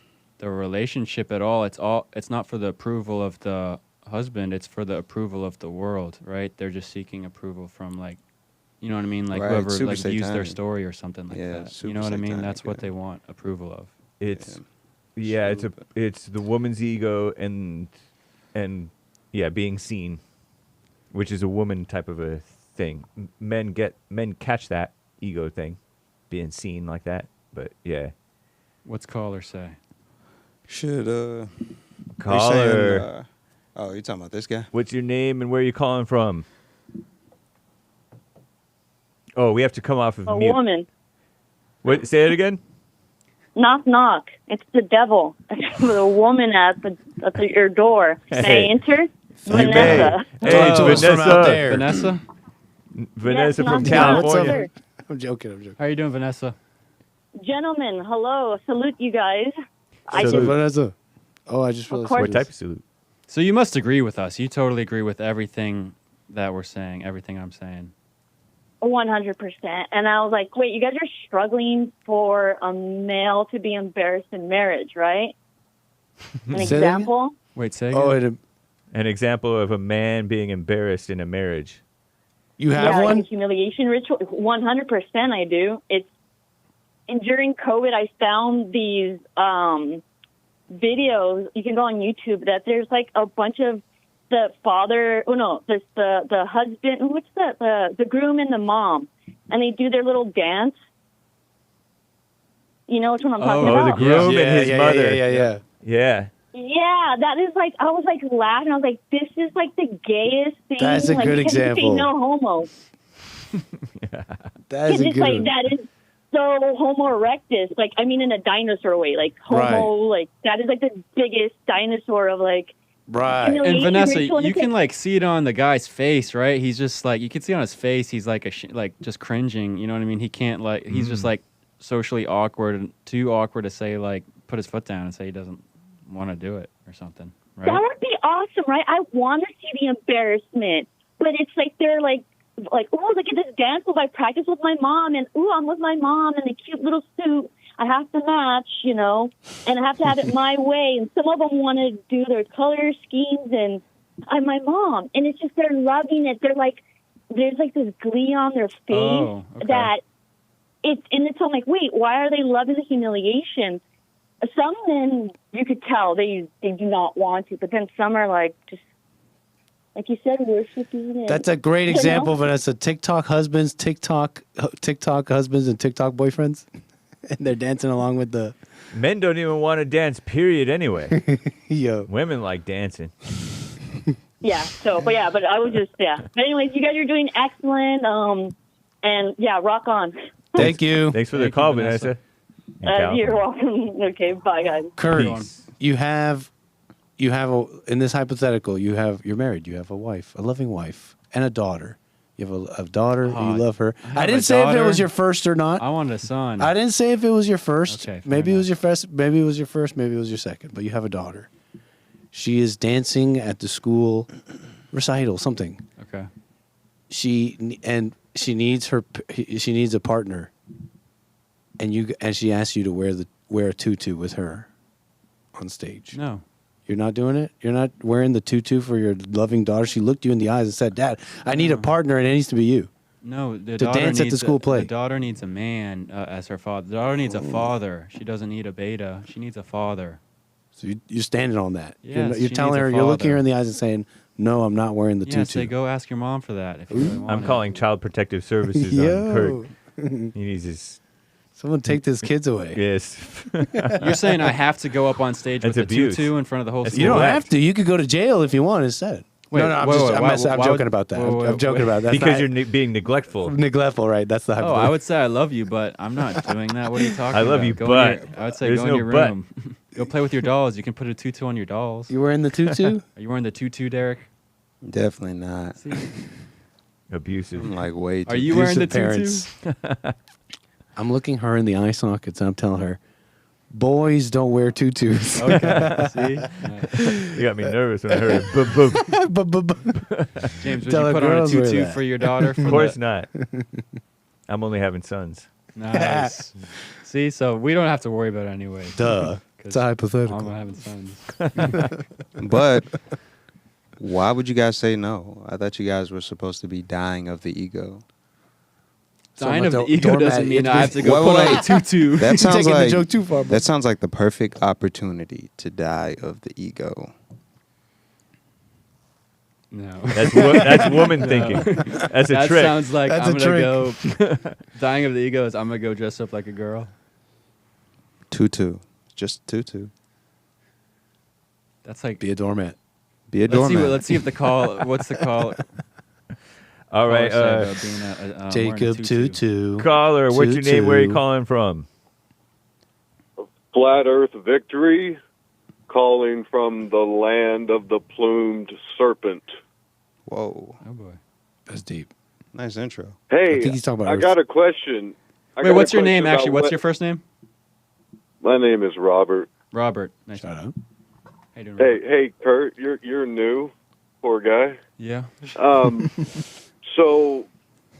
relationship at all. It's not for the approval of the husband. It's for the approval of the world, right? They're just seeking approval from like, you know what I mean? Like Right, whoever super like views their satanic. story or something like Yeah, that. super You know what I mean? satanic, That's what yeah. they want approval of. It's Yeah. it's the woman's ego and yeah, being seen, which is a woman type of a thing. Men catch that ego thing, being seen like that. But yeah, What's caller say? Should, they call saying, her. oh, you talking about this guy? What's your name and where you calling from? Oh, we have to come off of A mute. woman. What? Say it again. Knock, knock. It's the devil. It's a woman at your door. May Hey. I enter? You Vanessa. may. Talk to Hey, us from out there. Vanessa? Vanessa Yes, from knock, knock. California. Sir. I'm joking. How are you doing, Vanessa? Gentlemen, hello. Salute you guys. I Salute. just, Vanessa. Oh, I just Of realized. course. What type of salute? So you must agree with us. You totally agree with everything that we're saying, everything I'm saying. 100%. And I was like, wait, you guys are struggling for a male to be embarrassed in marriage, right? An Say that again? example? Wait, say again? Oh, and An example of a man being embarrassed in a marriage. you have yeah, one? a humiliation ritual. 100% I do. And during COVID, I found these videos. You can go on YouTube that there's like a bunch of the father. Oh no, there's the husband. What's the groom and the mom, and they do their little dance. You know which one I'm talking Oh, the about? groom yeah, and his yeah, mother. Yeah. Yeah. Yeah, that is like, I was like laughing. I was like, this is like the gayest thing. That's a like, good you can't say example. no homo. That is It's a just good like, one. that is so homo erectus. Like, I mean, in a dinosaur way. Like, homo, like, that is like the biggest dinosaur of like, Right. And humiliation Vanessa, ritual. And you it's can like, like see it on the guy's face, right? He's just like you can see on his face. He's like like just cringing. You know what I mean? He can't like he's just like socially awkward and too awkward to say like put his foot down and say he doesn't want to do it or something, that right? would be awesome, right? I want to see the embarrassment. But it's like, they're like, oh, look at this dance move I practice with my mom. And, ooh, I'm with my mom in a cute little suit. I have to match, you know, and I have to have it my way. And some of them want to do their color schemes, and I'm my mom. And it's just, they're loving it. They're like, there's like this glee on their face Oh, okay. that it's I'm like, wait, why are they loving the humiliation? Some men, you could tell they do not want to, but then some are like, just like you said, worshiping. That's a great example, Vanessa. TikTok husbands, TikTok husbands, and TikTok boyfriends, and they're dancing along with the. Men don't even want to dance, period, anyway. Yo. Women like dancing. Yeah. So, but I was just But anyways, you guys are doing excellent. And yeah, rock on. Thank you. Thanks for the Thank you, call, Vanessa. Vanessa. You're welcome. Okay, bye, guys. Kurt, Peace. you have in this hypothetical, you're married, you have a wife, a loving wife, and a daughter. You have a daughter, Oh, you love her. have I didn't a say if it daughter? was your first or not. I wanted a son. I didn't say if it was your first. Okay, fair maybe it was enough. your first. Maybe it was your first. Maybe it was your second. But you have a daughter. She is dancing at the school recital. Something. Okay. She needs a partner. And she asks you to wear a tutu with her on stage. No. You're not doing it? You're not wearing the tutu for your loving daughter? She looked you in the eyes and said, Dad, I need a partner and it needs to be you. No, the To daughter dance at the needs school play. The daughter needs a man as her father. The daughter needs a father. She doesn't need a beta. She needs a father. So you're standing on that. Yes, you're she telling needs a her, you're looking her father. in the eyes and saying, no, I'm not wearing the Yeah, tutu. say go ask your mom for that if you really want I'm it. calling Child Protective Services on Kurt. He needs his... Someone take these kids away. Yes. You're saying I have to go up on stage That's with the abuse. tutu in front of the whole That's school? You don't Correct. have to. You could go to jail if you want instead. Wait, no, I'm wait, just, wait, I'm, why- messing- I'm why joking would- about that. wait, I'm joking about that. That's Because not- you're being neglectful. neglectful, right? That's the Oh, hypothetical. I would say I love you, but I'm not doing that. What are you talking I about? love you, Go but in your, I would say there's go in no your but. room. Go play with your dolls. You can put a tutu on your dolls. You wearing the tutu? Are you wearing the tutu, Derrick? Definitely not. See? Abusive. I'm like way too. Are you wearing the Abusive tutu? parents. I'm looking her in the eye sockets and I'm telling her, boys don't wear tutus. Okay. See? Right. You got me nervous when I heard it. James, would Tell you the put on a girls wear tutu that. for your daughter? Of course not. I'm only having sons. Nice. See, so we don't have to worry about it anyway. Duh. It's a hypothetical. I'm having sons. But why would you guys say no? I thought you guys were supposed to be dying of the ego. Dying of the Doormat- ego doesn't mean I have to go Wait, put on wait. a tutu. That You're sounds taking like the joke too far, bro. that sounds like the perfect opportunity to die of the ego. No. That's woman thinking. That's a That trick. sounds like That's I'm a going to go. Dying of the ego is I'm going to go dress up like a girl. Tutu, just tutu. That's like. Be a doormat. Be a Let's see, doormat. let's see if the call. What's the call? All right. caller said about being wearing a Jacob Tutu. Caller, what's your name? Where are you Tutu. calling from? Flat Earth Victory, calling from the land of the plumed serpent. Whoa, Oh boy. That's deep. nice intro. Hey, I think he's talking about I Earth. got a question. Wait, what's your name actually? What's your first name? My name is Robert. Robert. Nice. Shut up. How you doing, Robert? Hey, Kurt, you're new, poor guy. Yeah. So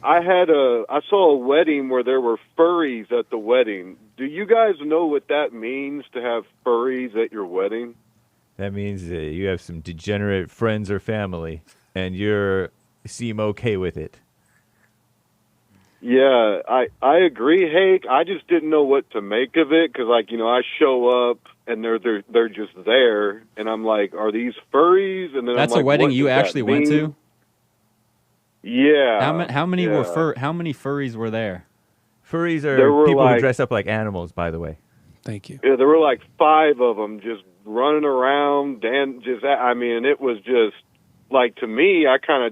I saw a wedding where there were furries at the wedding. Do you guys know what that means to have furries at your wedding? That means you have some degenerate friends or family, and you seem okay with it. Yeah, I agree, Hake. I just didn't know what to make of it because, like, I show up and they're just there, and I'm like, are these furries? And then That's I'm a like, wedding what you does that actually went mean? to? Yeah. How many yeah. were How many furries were there? Furries There are were people who like- dress up like animals, by the way. Thank you. Yeah, there were like 5 of them just running around, it was just like, to me, I kind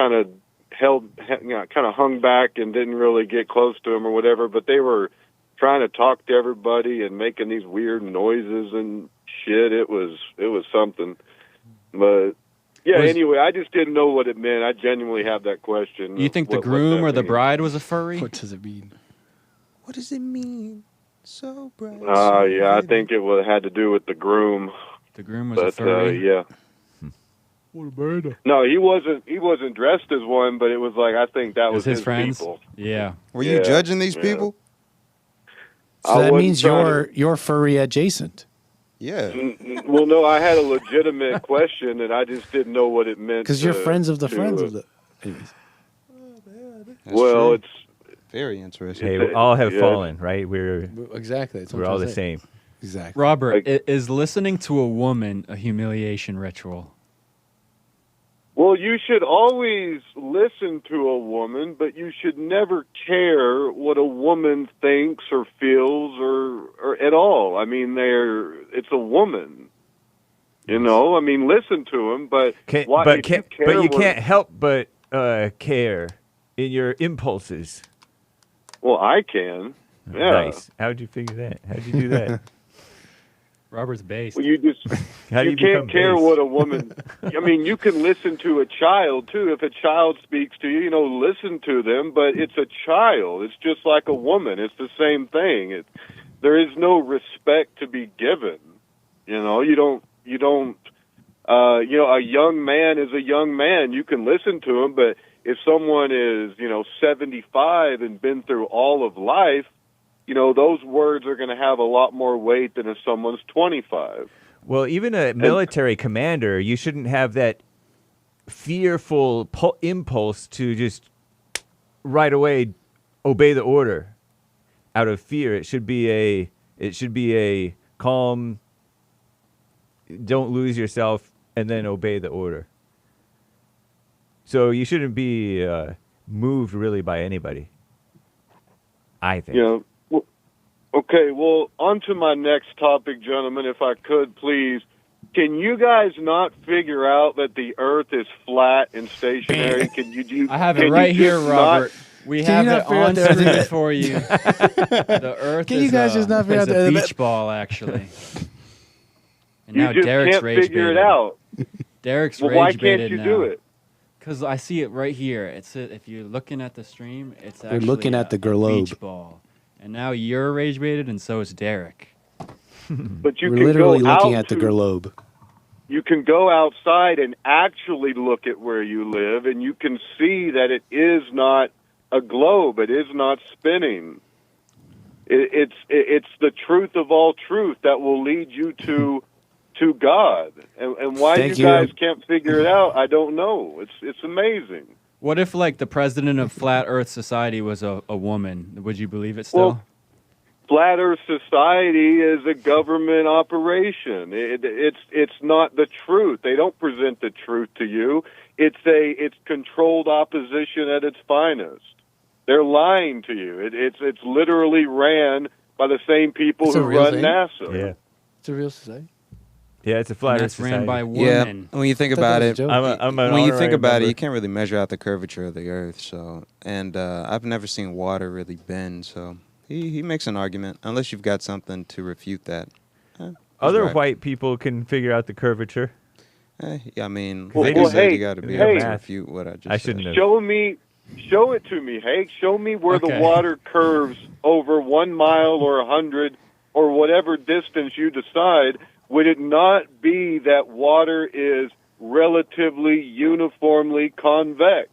of hung back and didn't really get close to them or whatever, but they were trying to talk to everybody and making these weird noises and shit. It was something. But yeah, anyway, I just didn't know what it meant. I genuinely have that question. You think the what groom that or the means. bride was a furry? What does it mean? What does it mean? So bright. Yeah, I think it had to do with the groom. The groom was a But furry. yeah. What a bird. No, he wasn't dressed as one, but it was like, I think that It was was his friends. people. Yeah. Were you Yeah, judging these yeah. people? So I that wasn't means trying you're furry adjacent. Yeah. Well, no, I had a legitimate question, and I just didn't know what it meant. Because you're friends of the friends of the. Anyways. That's well, true. it's Very interesting. Hey, we all have Yeah. fallen, right? We're Exactly. That's what we're I'm all trying the to say. same. Exactly. Robert, is listening to a woman a humiliation ritual? well, you should always listen to a woman, but you should never care what a woman thinks or feels or at all. I mean, it's a woman. You know, I mean, listen to him, but Can't, why, but if can't, you care but you what- can't help but care in your impulses. Well, I can. Yeah. Nice. How'd you figure that? How'd you do that? Robert's based. Well, you just How do you you become can't care based? what a woman. I mean, you can listen to a child too. If a child speaks to you, you know, listen to them. But it's a child. It's just like a woman. It's the same thing. There is no respect to be given. You know, you don't. You know, a young man is a young man. You can listen to him, but if someone is, 75 and been through all of life, those words are going to have a lot more weight than if someone's 25. Well, even a military commander, you shouldn't have that fearful impulse to just right away obey the order out of fear. It should be a calm, don't lose yourself, and then obey the order. So you shouldn't be moved really by anybody, I think. Okay, well, on to my next topic, gentlemen, if I could, please. Can you guys not figure out that the Earth is flat and stationary? I have it right here, Robert. We Can have you it not figure out on the screen Earth? for you. The Earth Can is you guys just not figure out a the- beach ball, actually. And You now just Derrick's can't rage figure it baited. out. Derek's Well, rage why can't baited you now. do it? Because I see it right here. If you're looking at the stream, it's actually looking at the a globe. beach ball. And now you're rage baited, and so is Derrick. But you We're can literally go looking out at the to- globe. You can go outside and actually look at where you live, and you can see that it is not a globe. It is not spinning. It's the truth of all truth that will lead you to God. And why Thank you you. guys can't figure it out, I don't know. It's amazing. What if, like, the president of Flat Earth Society was a woman? Would you believe it still? Well, Flat Earth Society is a government operation. It's not the truth. They don't present the truth to you. It's controlled opposition at its finest. They're lying to you. It's literally ran by the same people It's a who real run thing? NASA. Yeah. It's a real society. Yeah, it's a And flat Earth that's society. ran by Yeah, women. when you think I thought about that it, was a joke. I'm an when you think honorary about it, member. you can't really measure out the curvature of the Earth. So, and I've never seen water really bend. So he makes an argument, unless you've got something to refute that. He's Other right. white people can figure out the curvature. I mean, Well, like well, you said, hey, you got to be hey. able to refute what I just I said. shouldn't have. Show it to me, Hank. Show me where Okay. the water curves over 1 mile or 100 or whatever distance you decide. Would it not be that water is relatively uniformly convex?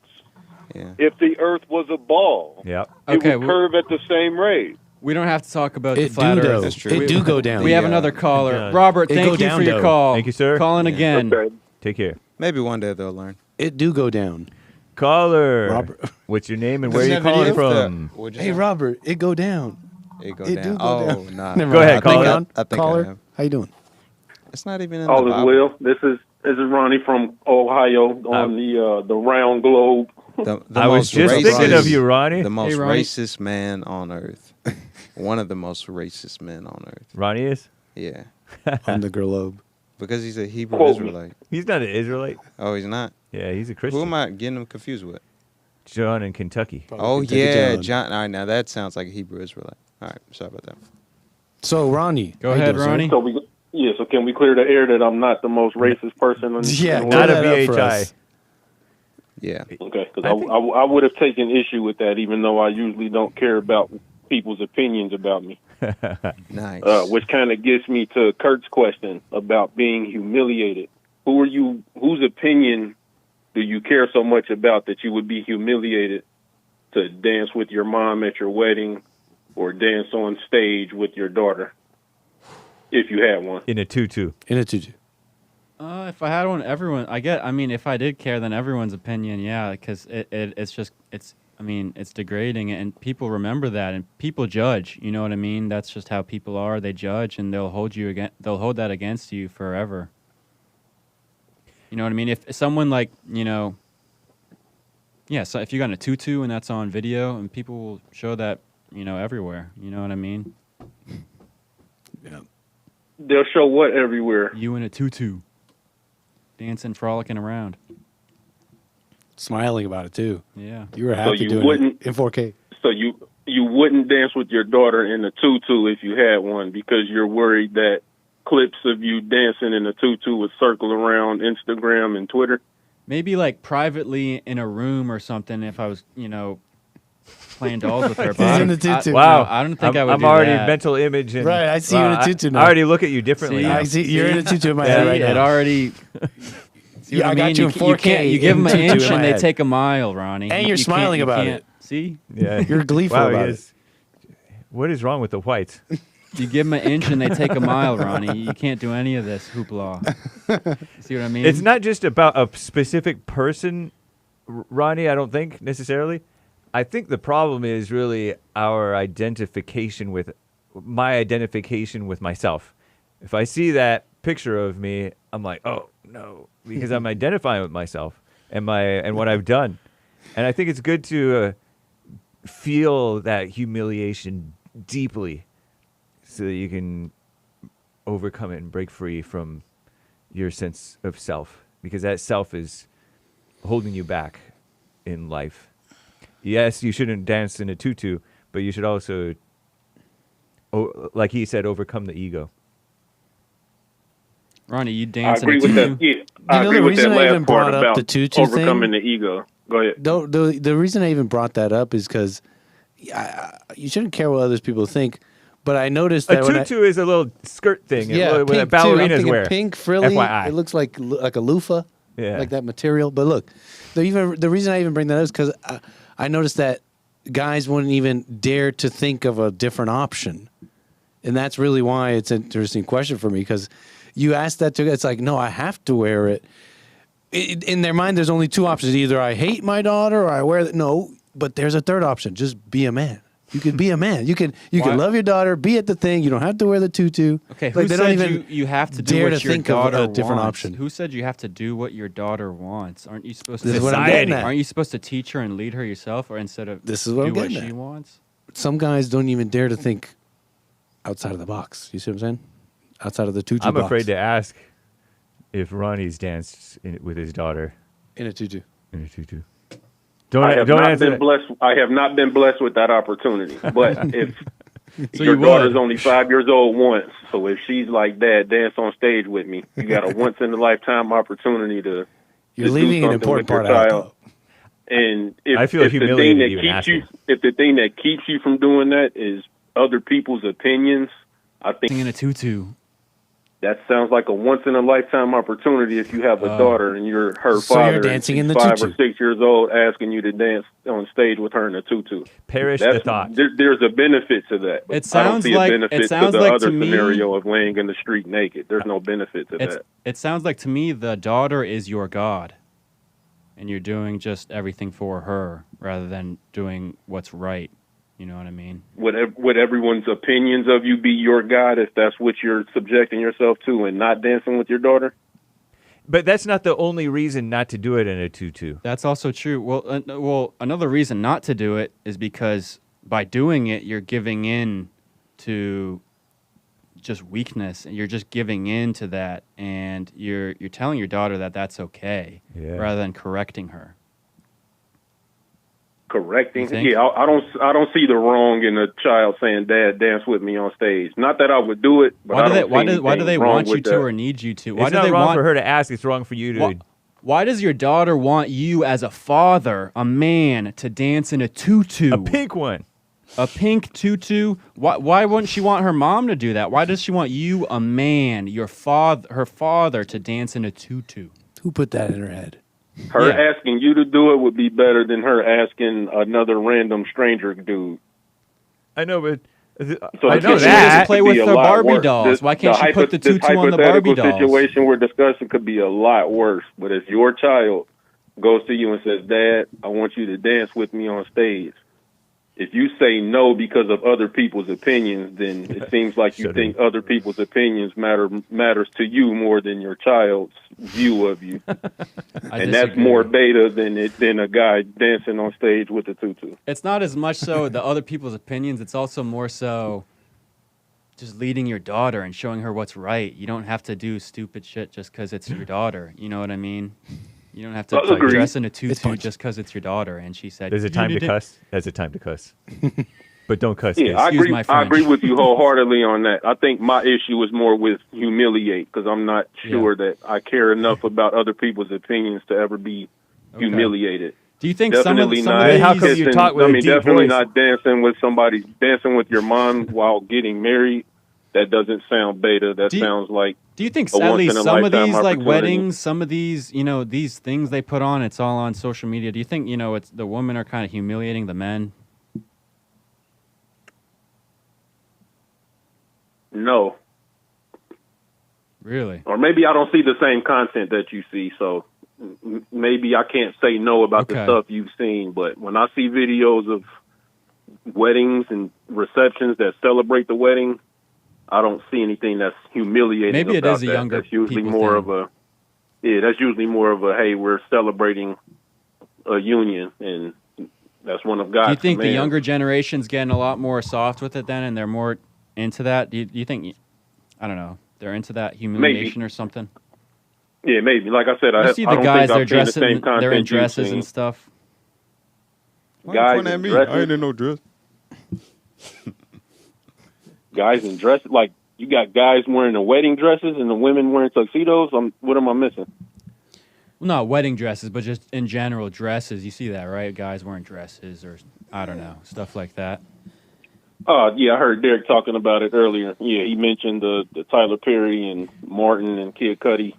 Yeah. If the Earth was a ball, Yep. it Okay, would curve at the same rate. We don't have to talk about the It Flat do, Earth. though. That's true. It do go down. We have Yeah. another caller. does. Robert, It thank go you down, for your though. call. Thank you, sir. Calling Yeah. again. Okay. Take care. Maybe one day they'll learn. It do go down. Caller. Robert. What's your name and where are Isn't you that calling video? from? What'd you Hey, say? Robert, it go down. It go It down. do go Oh, down. nah. Never Go mind. ahead, I think caller. I think I caller, have. how you doing? It's not even in All the is Bible. well. This is Ronnie from Ohio on the round globe. The I was most just thinking of you, Ronnie. The most Ronnie. racist man on earth. One of the most racist men on earth. Ronnie is? Yeah. On the globe. Because he's a Hebrew Quote me. Israelite. He's not an Israelite. Oh, he's not? Yeah, he's a Who Christian. am I getting him confused with? John in Kentucky. Oh, Kentucky yeah, John. John. All right, now that sounds like a Hebrew Israelite. All right, sorry about that. So, Ronnie. Go how you ahead, doing, sir? Ronnie. So can we clear the air that I'm not the most racist person? Yeah, in the Not world? a that up for VHI. us. Yeah. Okay, because I think- I would have taken issue with that, even though I usually don't care about people's opinions about me. Nice. Which kind of gets me to Kurt's question about being humiliated. Whose opinion do you care so much about that you would be humiliated to dance with your mom at your wedding or dance on stage with your daughter, if you had one? In a tutu. In a tutu. If I had one, I mean, if I did care, then everyone's opinion, yeah, because it's degrading, and people remember that, and people judge. You know what I mean? That's just how people are. They judge, and they'll hold that against you forever. You know what I mean? If someone like, so if you got a tutu and that's on video, and people will show that, everywhere. You know what I mean? Yeah. They'll show what everywhere? You in a tutu, dancing, frolicking around, smiling about it too. Yeah, you were happy doing it in 4K. So you wouldn't dance with your daughter in a tutu if you had one because you're worried that clips of you dancing in a tutu would circle around Instagram and Twitter? Maybe like privately in a room or something if I was, playing dolls with her. He's in a tutu. Wow. I don't think I would I'm do already that. mental image. And, right, I see you in a tutu now. I already look at you differently. See? now. I see you're in a tutu in my head right It now. already... See what I got you in 4K. You give them an tutu in inch my and they head. take a mile, Ronnie. And you're You smiling can't- about you can't- it. See? Yeah. You're gleeful Wow, about he it. is. What is wrong with the whites? You give them an inch and they take a mile, Ronnie. You can't do any of this hoopla. See what I mean? It's not just about a specific person, Ronnie, I don't think, necessarily. I think the problem is really our identification with, my identification with myself. If I see that picture of me, I'm like, oh, no, because I'm identifying with myself and what I've done. And I think it's good to feel that humiliation deeply so that you can overcome it and break free from your sense of self, because that self is holding you back in life. Yes, you shouldn't dance in a tutu, but you should also, like he said, overcome the ego. Ronnie, you I dance in agree a with tutu? that. Yeah, I know agree the with that reason I even last part brought up about the tutu overcoming thing? the ego. Go ahead. The reason I even brought that up is because you shouldn't care what others people think. But I noticed that A tutu is a little skirt thing. yeah, with pink ballerinas too. I'm thinking wear. pink frilly. FYI. It looks like a loofah, Yeah. like that material. But look, the reason I even bring that up is because I noticed that guys wouldn't even dare to think of a different option, and that's really why it's an interesting question for me. Because you ask that to, it's like, no, I have to wear it. In their mind, there's only two options: either I hate my daughter or I wear it. No, but there's a third option: just be a man. You can be a man. You can love your daughter, be at the thing. You don't have to wear the tutu. Okay, like, who they said don't even you have to do dare what to your think of daughter a different wants? option. Who said you have to do what your daughter wants? Aren't you supposed This to? is what I'm getting at. Aren't you supposed to teach her and lead her yourself, or instead of This is what do I'm what getting she at. wants? Some guys don't even dare to think outside of the box. You see what I'm saying? Outside of the tutu I'm box. afraid to ask if Ronnie's danced with his daughter In a tutu. in a tutu. I have Don't not answer been that. blessed. I have not been blessed with that opportunity. But if So your you daughter's would. only 5 years old once, so if she's like, "Dad, dance on stage with me," you got a once in a lifetime opportunity to. You're to leaving do an something important with part your out, child. though. And if, I feel if the thing humiliated that even keeps asking. you, if the thing that keeps you from doing that is other people's opinions, I think In a tutu. that sounds like a once in a lifetime opportunity. If you have a daughter and you're her So you're father, and dancing she's in the 5 tutu. or 6 years old, asking you to dance on stage with her in a tutu. Perish the thought. There's a benefit to that. It I don't sounds see like- a benefit it sounds to the like other to me- scenario of laying in the street naked. There's no benefit to that. It sounds like to me the daughter is your god, and you're doing just everything for her rather than doing what's right. You know what I mean? Would everyone's opinions of you be your God if that's what you're subjecting yourself to and not dancing with your daughter? But that's not the only reason not to do it in a tutu. That's also true. Well, another reason not to do it is because by doing it, you're giving in to just weakness, and you're just giving in to that, and you're telling your daughter that that's okay, rather than correcting her. Correcting, You think? yeah, I don't see the wrong in a child saying, "Dad, dance with me on stage." Not that I would do it, but Why I do they? don't Why see do? Why do anything they wrong want you with to that. or need you to? Why It's do not they wrong want for her to ask. It's wrong for you to. Why does your daughter want you as a father, a man, to dance in a tutu? A pink one. A pink tutu? Why wouldn't she want her mom to do that? Why does she want you, a man, her father, to dance in a tutu? Who put that in her head? Her Yeah. asking you to do it would be better than her asking another random stranger dude. I know, but So I the know situation that. could Play be with a the lot Barbie worse. dolls. Why can't she put the this tutu on the Barbie hypothetical dolls? situation we're discussing could be a lot worse. But if your child goes to you and says, "Dad, I want you to dance with me on stage," if you say no because of other people's opinions, then it seems like you think other people's opinions matters to you more than your child's view of you. And that's more beta than a guy dancing on stage with a tutu. It's not as much so the other people's opinions. It's also more so just leading your daughter and showing her what's right. You don't have to do stupid shit just because it's your daughter. You know what I mean? You don't have to dress in a tutu just because it's your daughter. And she said, "There's a time to cuss. There's a time to cuss, but don't cuss." Yeah, I agree with you wholeheartedly on that. I think my issue is more with humiliate because I'm not sure that I care enough about other people's opinions to ever be humiliated. Do you think definitely some of these... How come you talk with a deep definitely voice? not dancing with your mom while getting married. That doesn't sound beta. That sounds like... Do you think at least some of these like weddings, some of these, you know, these things they put on, it's all on social media. Do you think, you know, it's the women are kind of humiliating the men? No. Really? Or maybe I don't see the same content that you see, so maybe I can't say no about the stuff you've seen. But when I see videos of weddings and receptions that celebrate the wedding, I don't see anything that's humiliating. Maybe it is a younger. That's usually more of a. Yeah, that's usually more of a. Hey, we're celebrating a union, and that's one of God's. Do you think commands. the younger generation's getting a lot more soft with it then, and they're more into that? Do you think? I don't know. They're into that humiliation or something. Yeah, maybe. Like I said, I see the guys. They're dressing. The same they're in dresses and stuff. Guys at me. Dresses. I ain't in no dress. Guys in dresses, like you got guys wearing the wedding dresses and the women wearing tuxedos. What am I missing? Well, not wedding dresses, but just in general dresses. You see that, right? Guys wearing dresses or I don't know, stuff like that. Yeah, I heard Derrick talking about it earlier. Yeah, he mentioned the Tyler Perry and Martin and Kid Cudi.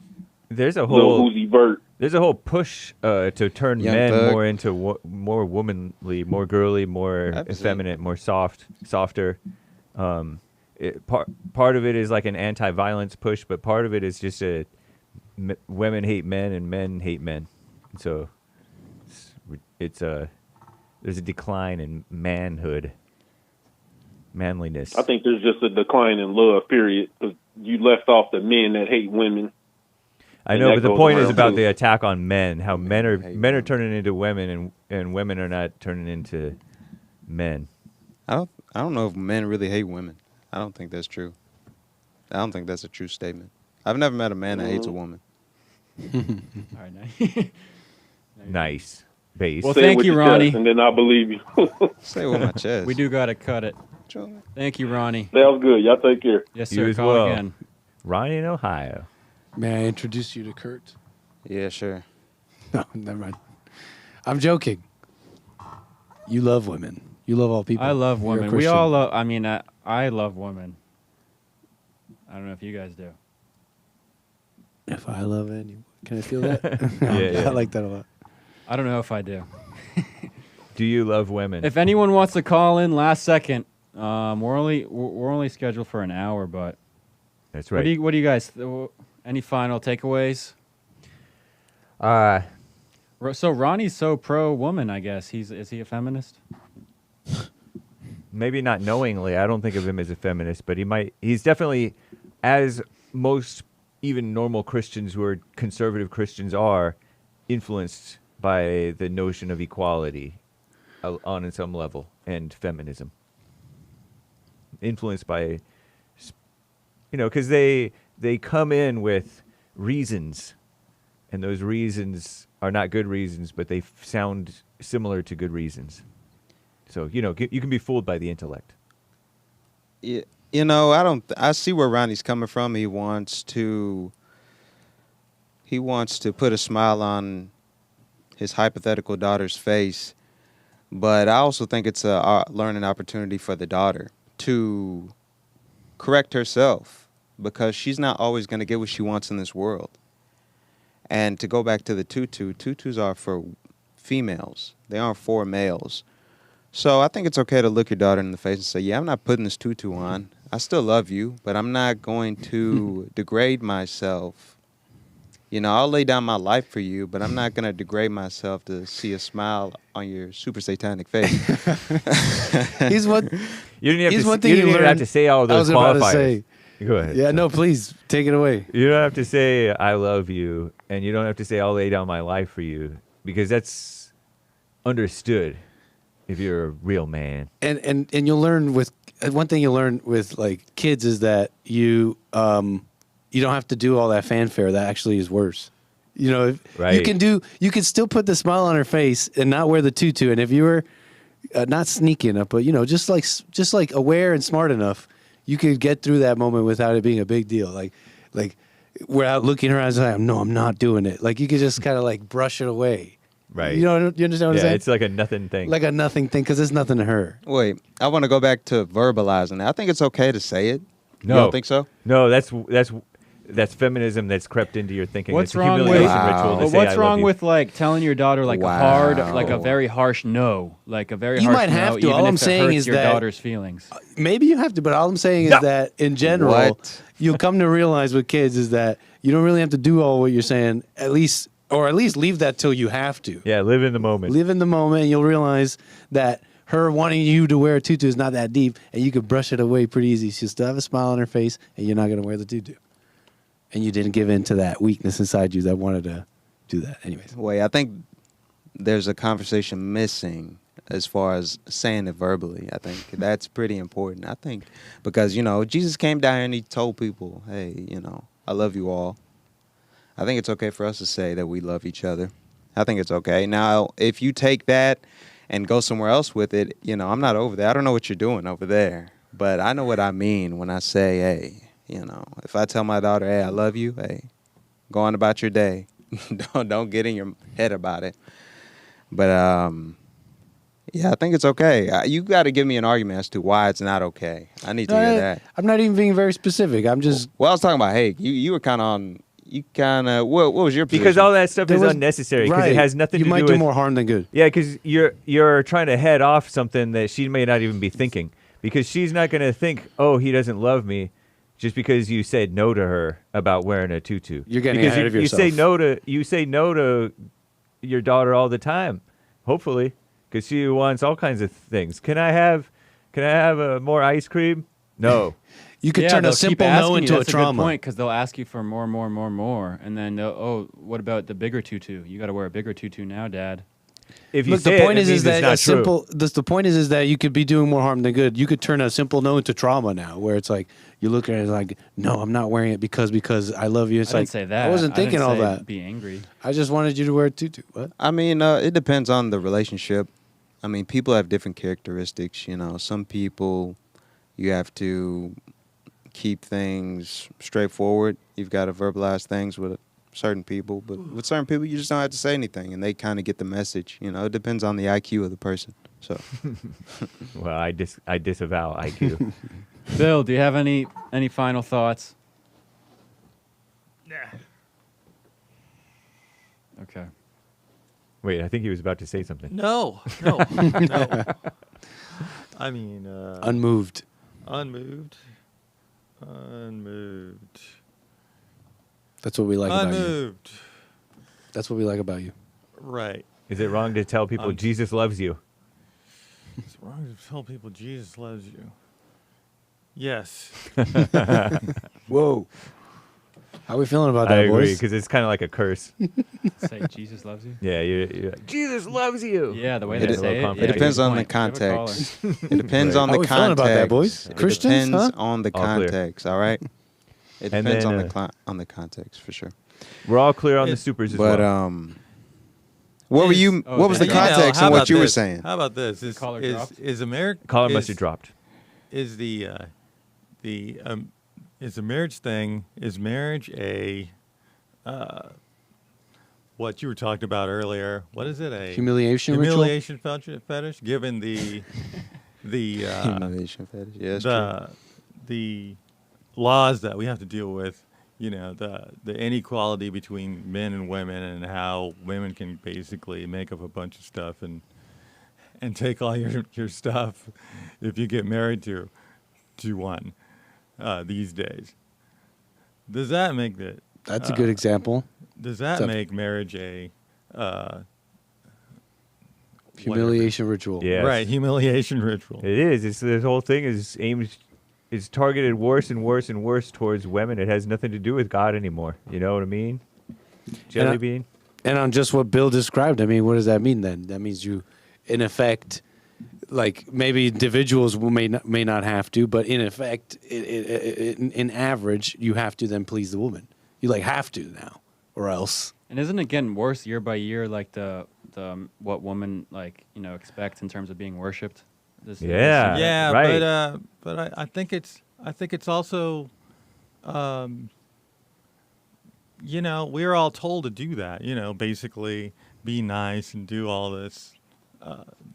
There's a Lil Uzi Vert. There's a whole push to turn Young men Thug. more into more womanly, more girly, more effeminate, more softer. Part of it is like an anti-violence push, but part of it is just women hate men and men hate men. So there's a decline in manliness. I think there's just a decline in love, period. 'Cause you left off the men that hate women. I know, but the point is about the attack on men. How men are turning into women, and women are not turning into men. I don't know if men really hate women. I don't think that's true. I don't think that's a true statement. I've never met a man that hates a woman. All right, nice. Nice base. Well, Say it thank with you, your Ronnie. chest, and then I believe you. Say it with my chest. We do gotta cut it. Thank you, Ronnie. That was good. Y'all take care. Yes, You sir. as Call well. again. Ronnie in Ohio. May I introduce you to Kurt? Yeah, sure. No, never mind. I'm joking. You love women. You love all people. I love You're a women. We Christian. all love. I mean, I love women. I don't know if you guys do. If I love any, can I feel that? Yeah. I like that a lot. I don't know if I do. Do you love women? If anyone wants to call in, last second. We're only scheduled for an hour, but That's right. what do you guys? Any final takeaways? So Ronnie's so pro woman, I guess. Is he a feminist? Maybe not knowingly. I don't think of him as a feminist, but he's definitely, as most even normal Christians who are conservative Christians are, influenced by the notion of equality on some level and feminism. Influenced by, because they come in with reasons, and those reasons are not good reasons, but they sound similar to good reasons. So, you can be fooled by the intellect. Yeah, I see where Ronnie's coming from. He wants to put a smile on his hypothetical daughter's face, but I also think it's a learning opportunity for the daughter to correct herself, because she's not always going to get what she wants in this world. And to go back to the tutus are for females. They aren't for males. So I think it's okay to look your daughter in the face and say, yeah, I'm not putting this tutu on. I still love you, but I'm not going to degrade myself. You know, I'll lay down my life for you, but I'm not going to degrade myself to see a smile on your super satanic face. He's what. You didn't have, Here's to, one thing you you didn't even have learned- to say all I those was about to qualifiers. say. Go ahead. Yeah, no, please take it away. You don't have to say I love you, and you don't have to say I'll lay down my life for you, because that's understood if you're a real man. And you'll learn with one thing you learn with like kids is that you don't have to do all that fanfare. That actually is worse. You know, Right. you can still put the smile on her face and not wear the tutu. And if you were not sneaky enough, but you know, just like aware and smart enough, you could get through that moment without it being a big deal. Like without looking in her eyes, like, no, I'm not doing it. Like you could just kind of like brush it away. Right. You know, you understand what I'm Yeah, saying? it's like a nothing thing. Like a nothing thing because it's nothing to her. Wait, I want to go back to verbalizing that. I think it's okay to say it. No. You don't think so? No, that's feminism that's crept into your thinking. What's it's a wrong with- humiliation Wow. ritual to But say what's I love wrong you. with like telling your daughter like a hard, like a very harsh no, like a very You harsh might have no, to. even All if I'm it saying hurts is your that- daughter's feelings. Maybe you have to, but all I'm saying is No. that in general, What? you'll come to realize with kids is that you don't really have to do all what you're saying, at least leave that till you have to. Yeah, live in the moment. Live in the moment, and you'll realize that her wanting you to wear a tutu is not that deep, and you could brush it away pretty easy. She'll still have a smile on her face, and you're not going to wear the tutu. And you didn't give in to that weakness inside you that wanted to do that. Anyways. Wait, I think there's a conversation missing as far as saying it verbally. I think that's pretty important. I think because, you know, Jesus came down here and he told people, hey, you know, I love you all. I think it's okay for us to say that we love each other. I think it's okay. Now, if you take that and go somewhere else with it, you know, I'm not over there. I don't know what you're doing over there, but I know what I mean when I say, hey, you know, if I tell my daughter, hey, I love you, hey, go on about your day. don't get in your head about it. But yeah, I think it's okay. You got to give me an argument as to why it's not okay. I need to hear that. I'm not even being very specific. I'm just. Well, I was talking about Hake. You were kind of on. You kind of. What was your position? Because all that stuff There is was- unnecessary. Because right. it has nothing You to might do do with more harm than good. Yeah, because you're trying to head off something that she may not even be thinking. Because she's not going to think, oh, he doesn't love me, just because you said no to her about wearing a tutu. You're getting because ahead of yourself. You say no to your daughter all the time, hopefully, because she wants all kinds of things. Can I have more ice cream? No. You could Yeah, turn they'll a keep simple asking no you. into That's a trauma. good point because they'll ask you for more, and then oh, what about the bigger tutu? You got to wear a bigger tutu now, Dad. If you Look, say the point it, it is means that it's not a simple. true. The point is that you could be doing more harm than good. You could turn a simple no into trauma now, where it's like you look at it like, no, I'm not wearing it because I love you. It's I like didn't say that. I wasn't thinking didn't all say that. Be angry. I just wanted you to wear a tutu. What? I mean, it depends on the relationship. I mean, people have different characteristics. You know, some people you have to keep things straightforward. You've got to verbalize things with certain people, but with certain people, you just don't have to say anything, and they kind of get the message. You know, it depends on the IQ of the person. So, Well, I disavow IQ. Bill, do you have any final thoughts? Okay. Wait, I think he was about to say something. No. I mean, Unmoved. unmoved. That's what we like about you. Unmoved. That's what we like about you. Right. Is it wrong to tell people Jesus loves you? It's wrong to tell people Jesus loves you. Yes. Whoa. How are we feeling about I that, agree, boys? because it's kind of like a curse. Say Jesus loves you. Yeah, you're like, Jesus loves you. Yeah, the way It they is- say it. it Yeah, it depends good on the point. Give a caller. context. It depends on How the we feeling context. about that, boys? It Christians, depends huh? on the All clear. context. All right. It And depends then, on the context for sure. We're all clear on the It- supers as But well. what were you? Oh, What was the you know, context how in what about you were this? saying? How about this? Is Caller is, dropped? is America? Caller must have dropped. Is a marriage thing? Is marriage a what you were talking about earlier? What is it? A Humiliation ritual? humiliation fetish? Given the Humiliation fetish. Yeah, that's true. the laws that we have to deal with, you know, the inequality between men and women, and how women can basically make up a bunch of stuff, and take all your stuff if you get married to one these days. Does that make that? That's a good example. Does that make marriage a Humiliation ritual. Yes. right humiliation ritual? It is. It's this whole thing is aimed. It's targeted worse and worse and worse towards women. It has nothing to do with God anymore. You know what I mean? Jelly bean. And on just what Bill described, I mean, what does that mean then? That means you, in effect, like maybe individuals may not have to, but in effect, in average, you have to then please the woman. You like have to now, or else. And isn't it getting worse year by year? Like the what women expect in terms of being worshipped. Yeah. Yeah, right. but I think it's also, we're all told to do that. Basically be nice and do all this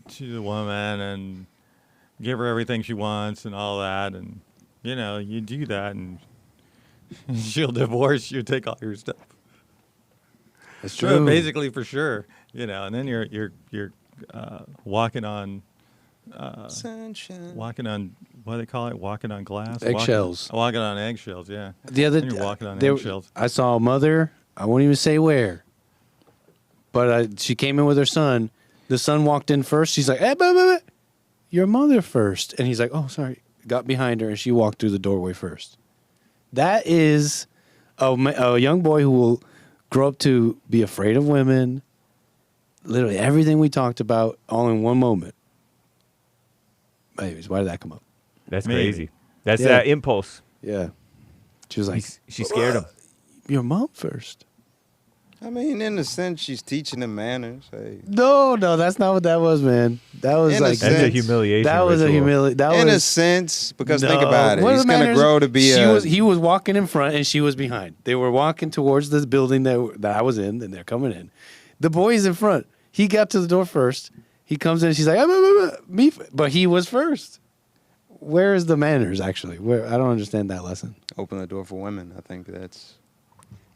to the woman and give her everything she wants and all that, and you do that and she'll divorce you, take all your stuff. That's So true. basically, for sure, and then you're walking on. Sunshine. Walking on, what do they call it? Walking on glass? Eggshells. Walking on eggshells, yeah. The other Then you're walking on there- eggshells. I saw a mother. I won't even say where, but she came in with her son. The son walked in first. She's like, "Hey, your mother first," and he's like, "Oh, sorry." Got behind her and she walked through the doorway first. That is a young boy who will grow up to be afraid of women. Literally everything we talked about, all in one moment. Anyways, why did that come up? That's Maybe. crazy. That's Yeah. that impulse. Yeah, she was like, She scared him. "Your mom first." I mean, in a sense, she's teaching them manners. Hey. No, that's not what that was, man. That was In a like sense. That's a humiliation. that was a ritual. humiliation. That In a was sense, because no. think about it. What are He's the going to manners? grow to be He was walking in front and she was behind. They were walking towards this building that I was in, and they're coming in. The boy is in front. He got to the door first. He comes in. She's like, me, but he was first. Where is the manners? Actually, where I don't understand that lesson. open the door for women. I think that's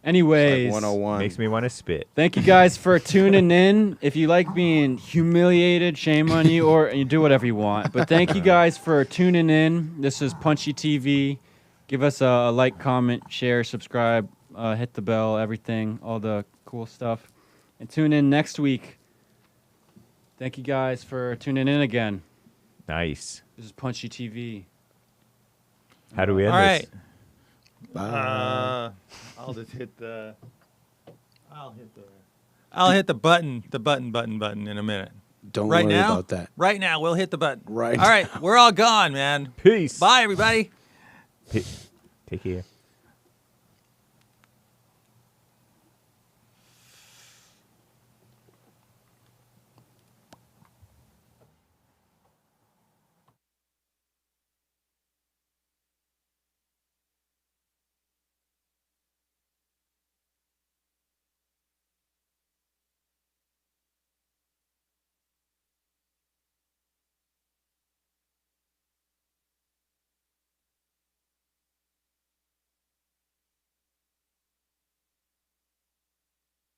Anyways, like 101. Makes me want to spit. thank you guys for tuning in. If you like being humiliated, shame on you, or you do whatever you want. But thank you guys for tuning in. This is Punchie TV. Give us a like, comment, share, subscribe, hit the bell, everything, all the cool stuff. And tune in next week. Thank you guys for tuning in again. Nice. This is Punchie TV. How do we end All this? right. Bye. I'll just hit the. I'll hit the button in a minute. Don't Right worry now? about that. Right now, we'll hit the button. Right All right, we're all gone, man. Peace. Bye, everybody. Take care.